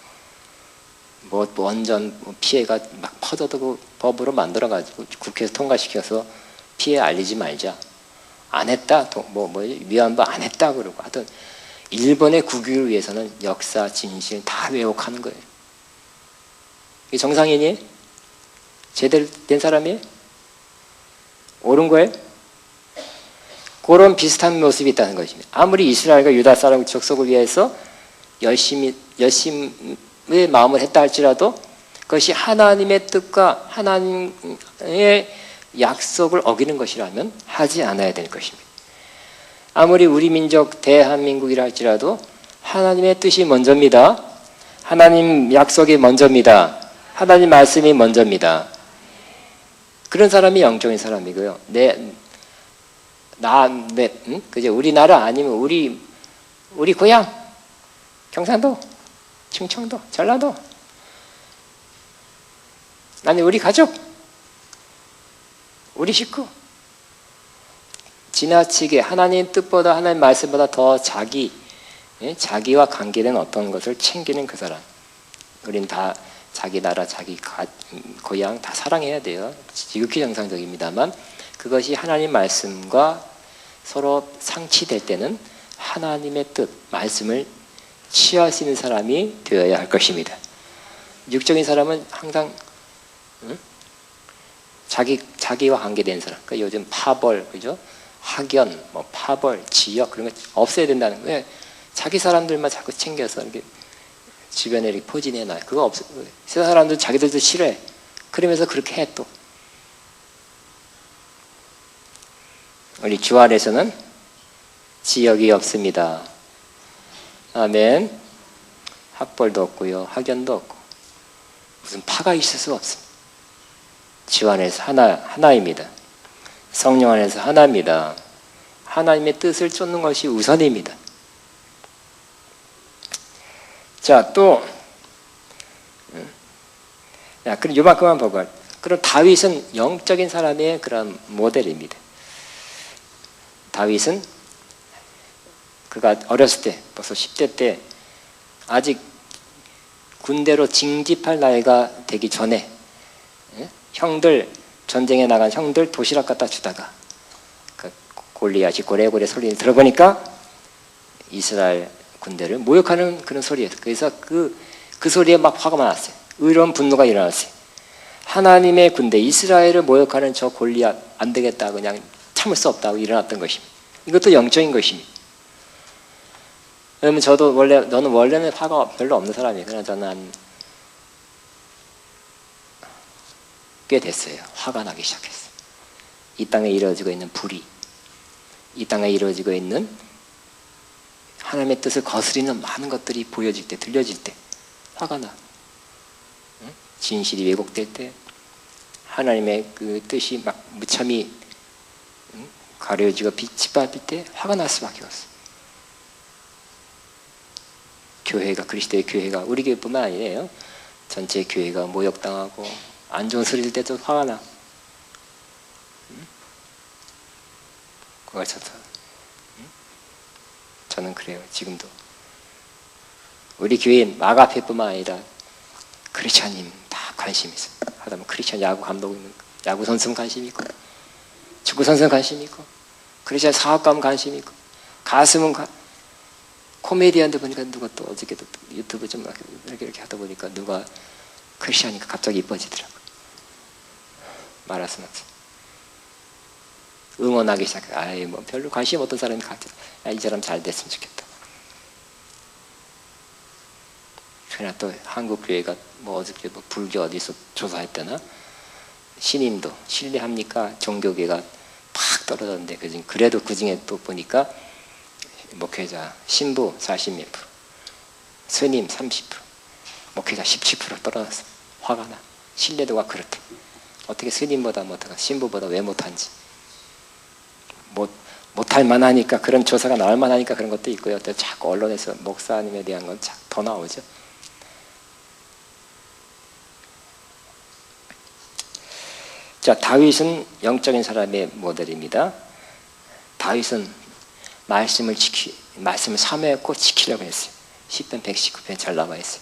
원전 피해가 막 퍼져도 법으로 만들어가지고 국회에서 통과시켜서 피해 알리지 말자. 안 했다. 위안부 안 했다 그러고 하여튼 일본의 국익을 위해서는 역사, 진실 다 왜곡하는 거예요. 이게 정상인이? 제대로 된 사람이? 옳은 거예요? 그런 비슷한 모습이 있다는 것입니다. 아무리 이스라엘과 유다 사람 족속을 위해서 열심히 의 마음을 했다 할지라도 그것이 하나님의 뜻과 하나님의 약속을 어기는 것이라면 하지 않아야 될 것입니다. 아무리 우리 민족 대한민국이라 할지라도 하나님의 뜻이 먼저입니다. 하나님 약속이 먼저입니다. 하나님 말씀이 먼저입니다. 그런 사람이 영적인 사람이고요. 그죠? 우리나라 아니면 우리 고향 경상도, 충청도, 전라도, 아니 우리 가족, 우리 식구 지나치게 하나님 뜻보다 하나님 말씀보다 더 자기와 관계된 어떤 것을 챙기는 그 사람. 우린 다 자기 나라, 자기 고향 다 사랑해야 돼요. 지극히 정상적입니다만 그것이 하나님 말씀과 서로 상치될 때는 하나님의 뜻, 말씀을 취할 수 있는 사람이 되어야 할 것입니다. 육적인 사람은 항상 자기와 관계된 사람. 그러니까 요즘 파벌, 그죠? 학연, 뭐 파벌, 지역 그런 거 없애야 된다는 거예요. 자기 사람들만 자꾸 챙겨서 이렇게 주변에 이렇게 포진해놔요. 그거 없어. 세상 사람들 자기들도 싫어해. 그러면서 그렇게 해 또. 우리 주 안에서는 지역이 없습니다. 아멘. 학벌도 없고요, 학연도 없고 무슨 파가 있을 수가 없습니다. 주 안에서 하나입니다. 성령 안에서 하나입니다. 하나님의 뜻을 쫓는 것이 우선입니다. 자, 또 그럼 요만큼만 보고 그럼 다윗은 영적인 사람의 그런 모델입니다. 다윗은 그가 어렸을 때 벌써 10대 때 아직 군대로 징집할 나이가 되기 전에 형들 전쟁에 나간 형들 도시락 갖다 주다가 그 골리앗이 고래고래 소리 들어보니까 이스라엘 군대를 모욕하는 그런 소리예요. 그래서 그 소리에 막 화가 났어요. 의로운 분노가 일어났어요. 하나님의 군대 이스라엘을 모욕하는 저 골리앗 안 되겠다, 그냥 참을 수 없다고 일어났던 것입니다. 이것도 영적인 것입니다. 왜냐면 저도 저는 원래는 화가 별로 없는 사람이에요. 그러나 저는 꽤 됐어요. 화가 나기 시작했어요. 이 땅에 이루어지고 있는 불의, 이 땅에 이루어지고 있는 하나님의 뜻을 거스리는 많은 것들이 보여질 때, 들려질 때 화가 나. 진실이 왜곡될 때, 하나님의 그 뜻이 막 무참히 가려지고 짓밟힐 때 화가 날 수밖에 없어. 교회가, 그리스도의 교회가, 우리 교회뿐만 아니에요. 전체 교회가 모욕당하고 안 좋은 소리 들 때도 화가 나. 그걸 저는 그래요. 지금도 우리 교회인 마가페뿐만 아니라 크리스찬님 다 관심 있어요. 하다보면 크리스찬 야구 감독이면 야구 선수는 관심 있고, 축구 선수는 관심 있고, 크리스찬 사업가면 관심 있고, 가수는 코미디언들 보니까 누가 또 어저께도 유튜브 좀 이렇게 하다 보니까 누가 크리스찬이니까 갑자기 이뻐지더라고. 말할 수는 없어. 응원하기 시작해. 아이 뭐 별로 관심 없던 사람이 같아. 이 사람 잘 됐으면 좋겠다. 그러나 또 한국 교회가 뭐 어저께 뭐 불교 어디서 조사했다나 신임도 신뢰합니까? 종교계가 팍 떨어졌는데 그래도 그 중에 또 보니까 목회자 신부 40몇 %, 스님 30%, 목회자 17% 떨어졌어. 화가 나. 신뢰도가 그렇대. 어떻게 스님보다 못하고 신부보다 왜 못한지. 못할 만하니까, 그런 조사가 나올 만하니까 그런 것도 있고요. 또 자꾸 언론에서 목사님에 대한 건 더 나오죠. 자, 다윗은 영적인 사람의 모델입니다. 다윗은 말씀을 사모했고 지키려고 했어요. 10편 119편 잘 나와 있어요.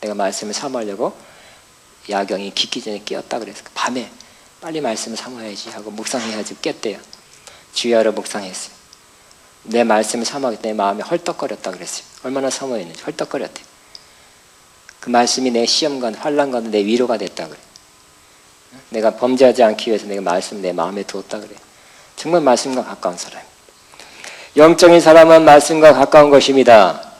내가 말씀을 사모하려고 야경이 깊기 전에 깨었다 그래서 밤에 빨리 말씀을 사모해야지 하고 묵상해야지 깼대요. 주야로 묵상했어요. 내 말씀을 사모하기 때문에 마음이 헐떡거렸다 그랬어요. 얼마나 사모했는지 헐떡거렸대. 그 말씀이 내 시험관, 환난관 내 위로가 됐다 그래. 내가 범죄하지 않기 위해서 내가 말씀 내 마음에 두었다 그래. 정말 말씀과 가까운 사람. 영적인 사람은 말씀과 가까운 것입니다.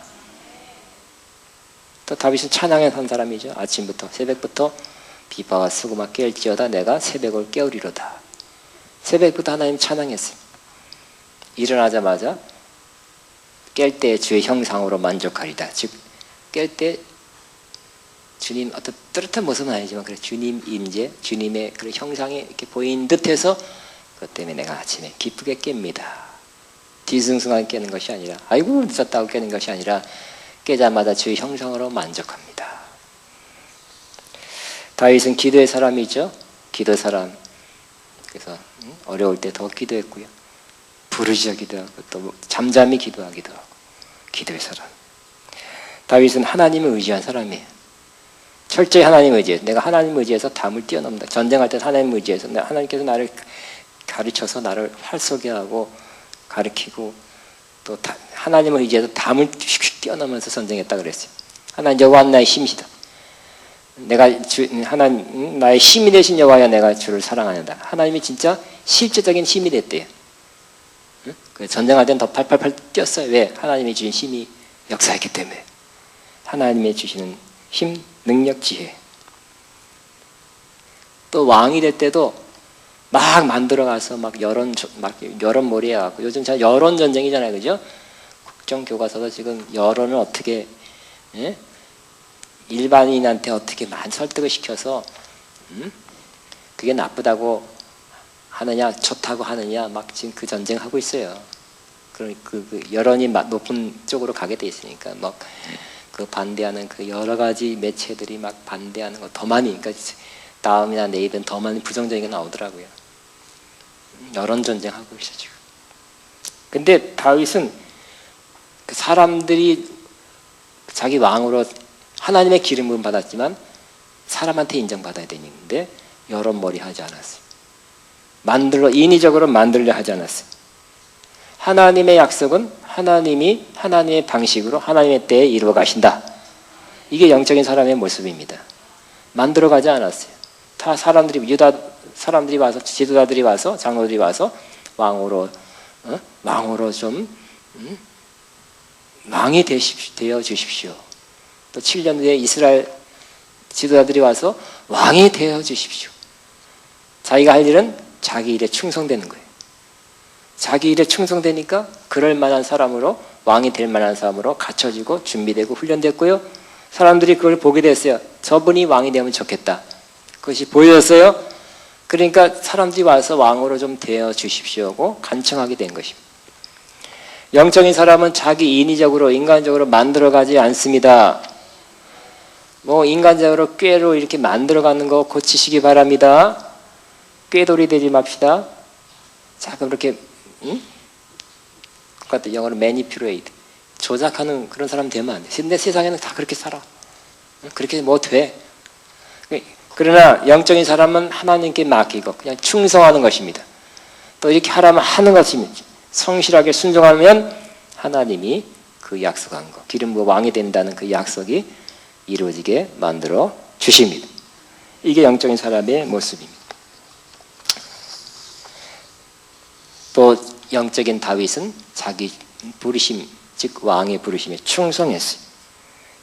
또 다윗은 찬양에 선 사람이죠. 아침부터 새벽부터 비바와 수고가 깰지어다 내가 새벽을 깨우리로다. 새벽부터 하나님 찬양했어요. 일어나자마자 깰 때 주의 형상으로 만족하리다. 즉 깰 때 주님 어떤 뚜렷한 모습은 아니지만 그래 주님 임재, 주님의 그 형상이 이렇게 보이는 듯해서 그것 때문에 내가 아침에 기쁘게 깹니다. 뒤숭숭하게 깨는 것이 아니라 아이고 늦었다고 깨는 것이 아니라 깨자마자 주의 형상으로 만족합니다. 다윗은 기도의 사람이죠. 기도 사람. 그래서 어려울 때 더 기도했고요. 부르짖기도 하고 또 잠잠히 기도하기도 하고 기도의 사람. 다윗은 하나님을 의지한 사람이에요. 철저히 하나님을 의지해서 내가 하나님을 의지해서 담을 뛰어넘는다. 전쟁할 때 하나님을 의지해서 하나님께서 나를 가르쳐서 나를 활쏘게 하고 가르치고 또 하나님을 의지해서 담을 휙휙 뛰어넘으면서 전쟁했다 그랬어요. 하나님 여호와 나의 힘이시다. 내가 하나님 나의 힘이 되신 여호와여 내가 주를 사랑하는다. 하나님이 진짜 실제적인 힘이 됐대요. 응? 전쟁할 때는 더 팔팔팔 뛰었어요. 왜? 하나님이 주신 힘이 역사했기 때문에. 하나님이 주시는 힘, 능력, 지혜. 또 왕이 될 때도 막 만들어가서 막 여론몰이 해갖고 요즘 잘 여론 전쟁이잖아요, 그죠? 국정교과서도 지금 여론을 어떻게 일반인한테 어떻게 많이 설득을 시켜서 그게 나쁘다고 하느냐, 좋다고 하느냐 막 지금 그 전쟁하고 있어요. 그 여론이 높은 쪽으로 가게 돼 있으니까 막 그 반대하는 그 여러 가지 매체들이 막 반대하는 거 더 많이, 그러니까 다음이나 내일은 더 많이 부정적인 게 나오더라고요. 여론 전쟁하고 있어 지금. 근데 다윗은 그 사람들이 자기 왕으로 하나님의 기름 부음 받았지만 사람한테 인정받아야 되는데 여론몰이 하지 않았어요. 인위적으로 만들려 하지 않았어요. 하나님의 약속은 하나님이 하나님의 방식으로 하나님의 때에 이루어 가신다. 이게 영적인 사람의 모습입니다. 만들어가지 않았어요. 다 사람들이 와서 지도자들이 와서 장로들이 와서 왕으로 좀 왕이 되어 주십시오. 또 7년 후에 이스라엘 지도자들이 와서 왕이 되어 주십시오. 자기가 할 일은 자기 일에 충성되는 거예요. 자기 일에 충성되니까 그럴 만한 사람으로 왕이 될 만한 사람으로 갖춰지고 준비되고 훈련됐고요. 사람들이 그걸 보게 됐어요. 저분이 왕이 되면 좋겠다. 그것이 보여졌어요. 그러니까 사람들이 와서 왕으로 좀 되어 주십시오고 간청하게 된 것입니다. 영적인 사람은 자기 인위적으로 인간적으로 만들어가지 않습니다. 뭐 인간적으로 꾀로 이렇게 만들어가는 거 고치시기 바랍니다. 꾀돌이 되지 맙시다. 자꾸 그렇게 그것도 영어로 manipulate 조작하는 그런 사람 되면 안 돼. 근데 세상에는 다 그렇게 살아. 그렇게 뭐 돼. 그러나 영적인 사람은 하나님께 맡기고 그냥 충성하는 것입니다. 또 이렇게 하라면 하는 것입니다. 성실하게 순종하면 하나님이 그 약속한 것, 기름 부어 왕이 된다는 그 약속이 이루어지게 만들어 주십니다. 이게 영적인 사람의 모습입니다. 또 영적인 다윗은 자기 부르심, 즉 왕의 부르심에 충성했어요.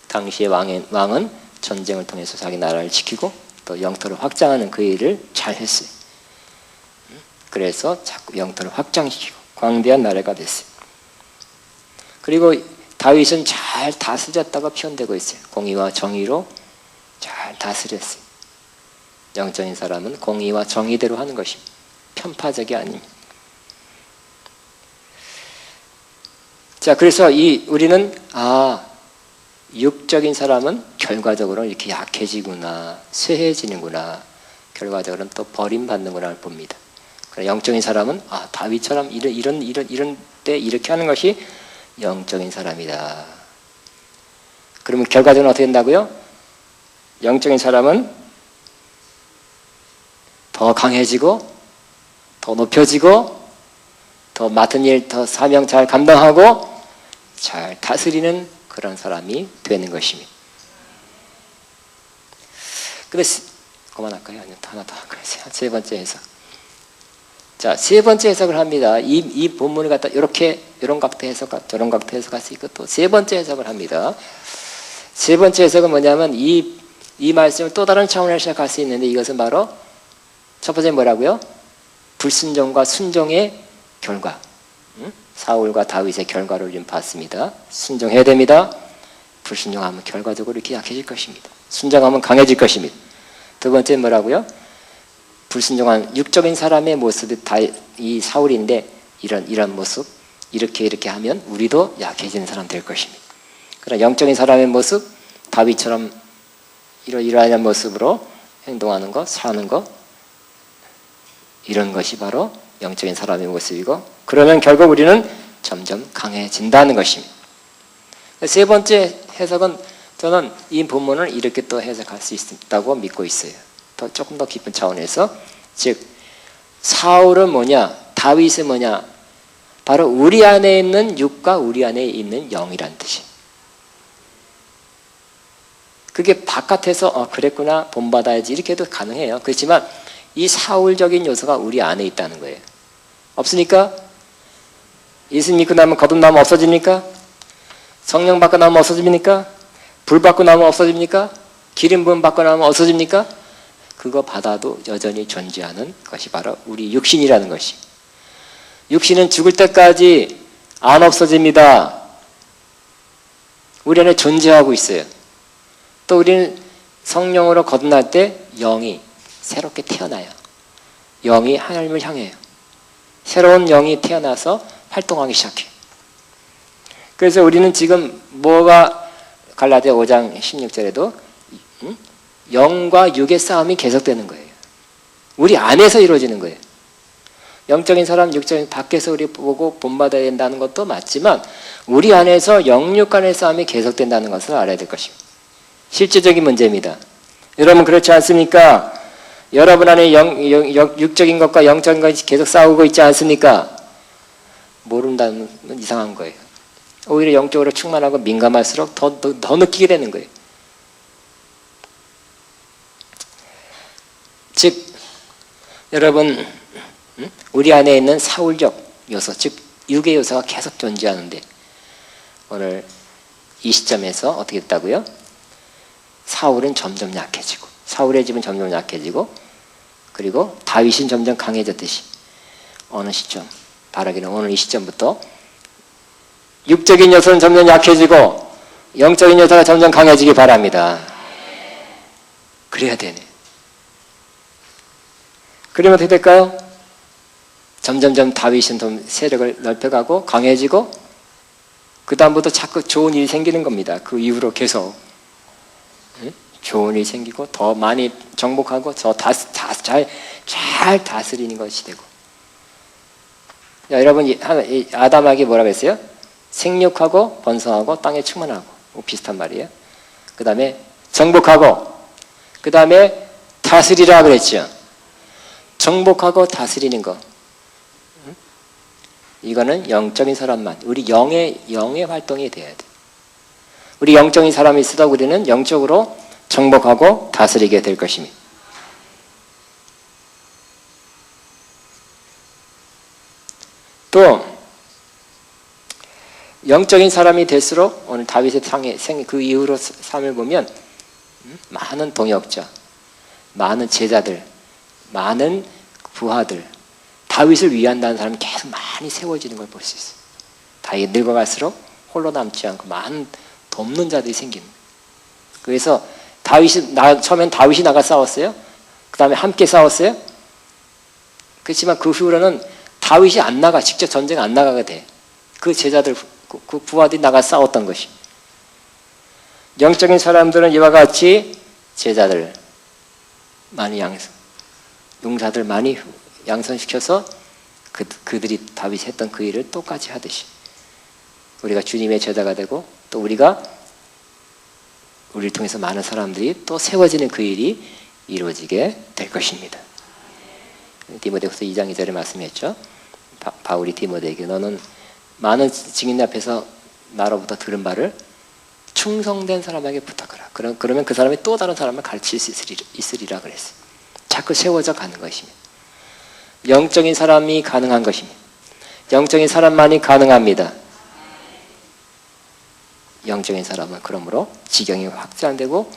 당시의 왕은 전쟁을 통해서 자기 나라를 지키고 또 영토를 확장하는 그 일을 잘 했어요. 그래서 자꾸 영토를 확장시키고 광대한 나라가 됐어요. 그리고 다윗은 잘 다스렸다가 표현되고 있어요. 공의와 정의로 잘 다스렸어요. 영적인 사람은 공의와 정의대로 하는 것입니다. 편파적이 아닙니다. 자, 그래서 우리는 육적인 사람은 결과적으로 이렇게 약해지구나, 쇠해지는구나, 결과적으로는 또 버림받는구나를 봅니다. 그러나 영적인 사람은 다윗처럼 이런 때 이렇게 하는 것이 영적인 사람이다. 그러면 결과적으로 어떻게 된다고요? 영적인 사람은 더 강해지고 더 높여지고 더 맡은 일, 더 사명 잘 감당하고 잘 다스리는 그런 사람이 되는 것입니다. 그래서 그만할까요? 아니면 하나 더 할까요? 세 번째 해석. 자, 세 번째 해석을 합니다. 이 본문을 갖다 이런 각도 해석, 저런 각도 해석할 수 있고 또 세 번째 해석을 합니다. 세 번째 해석은 뭐냐면 이 말씀을 또 다른 차원에서 시작할 수 있는데 이것은 바로 첫 번째 뭐라고요? 불순종과 순종의 결과. 사울과 다윗의 결과를 좀 봤습니다. 순종해야 됩니다. 불순종하면 결과적으로 이렇게 약해질 것입니다. 순종하면 강해질 것입니다. 두 번째 뭐라고요? 불순종한 육적인 사람의 모습이 이 사울인데 이런 모습 이렇게 하면 우리도 약해지는 사람 될 것입니다. 그러나 영적인 사람의 모습 다윗처럼 이러한 모습으로 행동하는 것, 사는 것 이런 것이 바로 영적인 사람의 모습이고, 그러면 결국 우리는 점점 강해진다는 것입니다. 세 번째 해석은 저는 이 본문을 이렇게 또 해석할 수 있다고 믿고 있어요. 조금 더 깊은 차원에서, 즉 사울은 뭐냐, 다윗은 뭐냐, 바로 우리 안에 있는 육과 우리 안에 있는 영이란 뜻이에요. 그게 바깥에서 그랬구나, 본받아야지 이렇게 해도 가능해요. 그렇지만 이 사울적인 요소가 우리 안에 있다는 거예요. 없으니까? 예수 믿고 나면 거듭나면 없어집니까? 성령 받고 나면 없어집니까? 불 받고 나면 없어집니까? 기름 부음 받고 나면 없어집니까? 그거 받아도 여전히 존재하는 것이 바로 우리 육신이라는 것이. 육신은 죽을 때까지 안 없어집니다. 우리 안에 존재하고 있어요. 또 우리는 성령으로 거듭날 때 영이 새롭게 태어나요. 영이 하나님을 향해요. 새로운 영이 태어나서 활동하기 시작해요. 그래서 우리는 지금 뭐가 갈라디아 5장 16절에도 영과 육의 싸움이 계속되는 거예요. 우리 안에서 이루어지는 거예요. 영적인 사람, 육적인 밖에서 우리 보고 본받아야 된다는 것도 맞지만 우리 안에서 영육 간의 싸움이 계속된다는 것을 알아야 될 것입니다. 실제적인 문제입니다. 여러분 그렇지 않습니까? 여러분 안에 육적인 것과 영적인 것이 계속 싸우고 있지 않습니까? 모른다는 건 이상한 거예요. 오히려 영적으로 충만하고 민감할수록 더 느끼게 되는 거예요. 즉 여러분 우리 안에 있는 사울적 요소, 즉 육의 요소가 계속 존재하는데 오늘 이 시점에서 어떻게 됐다고요? 사울은 점점 약해지고, 사울의 집은 점점 약해지고, 그리고 다윗은 점점 강해졌듯이 어느 시점, 바라기는 오늘 이 시점부터 육적인 요소는 점점 약해지고 영적인 요소가 점점 강해지기 바랍니다. 그래야 되네. 그러면 어떻게 될까요? 점점점 다윗은 좀 세력을 넓혀가고 강해지고 그 다음부터 자꾸 좋은 일이 생기는 겁니다. 그 이후로 계속 좋은 일이 생기고 더 많이 정복하고 잘 다스리는 것이 되고. 자, 여러분 아담에게 뭐라고 했어요? 생육하고 번성하고 땅에 충만하고 비슷한 말이에요. 그 다음에 정복하고 그 다음에 다스리라 그랬죠. 정복하고 다스리는 거, 이거는 영적인 사람만, 우리 영의 활동이 돼야 돼. 우리 영적인 사람이 있어도 우리는 영적으로 정복하고 다스리게 될 것입니다. 또 영적인 사람이 될수록 오늘 다윗의 그 이후로 삶을 보면 많은 동역자, 많은 제자들, 많은 부하들, 다윗을 위한다는 사람이 계속 많이 세워지는 걸 볼 수 있어요. 다윗이 늙어갈수록 홀로 남지 않고 많은 돕는 자들이 생깁니다. 그래서 처음엔 다윗이 나가 싸웠어요. 그 다음에 함께 싸웠어요. 그렇지만 그 후로는 다윗이 안 나가, 직접 전쟁 안 나가게 돼. 그 제자들, 그 부하들이 나가 싸웠던 것이. 영적인 사람들은 이와 같이 제자들 많이 용사들 많이 양선시켜서 그들이 다윗이 했던 그 일을 똑같이 하듯이 우리가 주님의 제자가 되고 또 우리를 통해서 많은 사람들이 또 세워지는 그 일이 이루어지게 될 것입니다. 디모데후서 2장 2절에 말씀했죠. 바울이 디모데에게 너는 많은 증인 앞에서 나로부터 들은 바를 충성된 사람에게 부탁하라. 그러면 그 사람이 또 다른 사람을 가르칠 수 있으리라 그랬어요. 자꾸 세워져 가는 것입니다. 영적인 사람이 가능한 것입니다. 영적인 사람만이 가능합니다. 영적인 사람은 그러므로 지경이 확장되고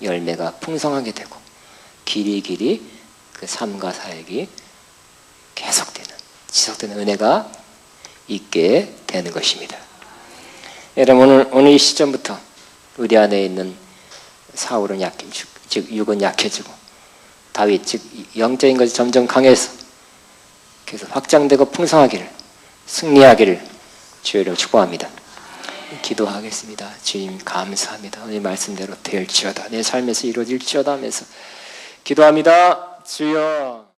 열매가 풍성하게 되고 길이 그 삶과 사역이 계속되는, 지속되는 은혜가 있게 되는 것입니다. 여러분 오늘 이 시점부터 우리 안에 있는 사울은 즉 육은 약해지고 다윗 즉 영적인 것이 점점 강해서 계속 확장되고 풍성하기를, 승리하기를 주의 이름으로 축복합니다. 기도하겠습니다. 주님 감사합니다. 오늘 말씀대로 될지어다, 내 삶에서 이루어질지어다 하면서 기도합니다. 주여.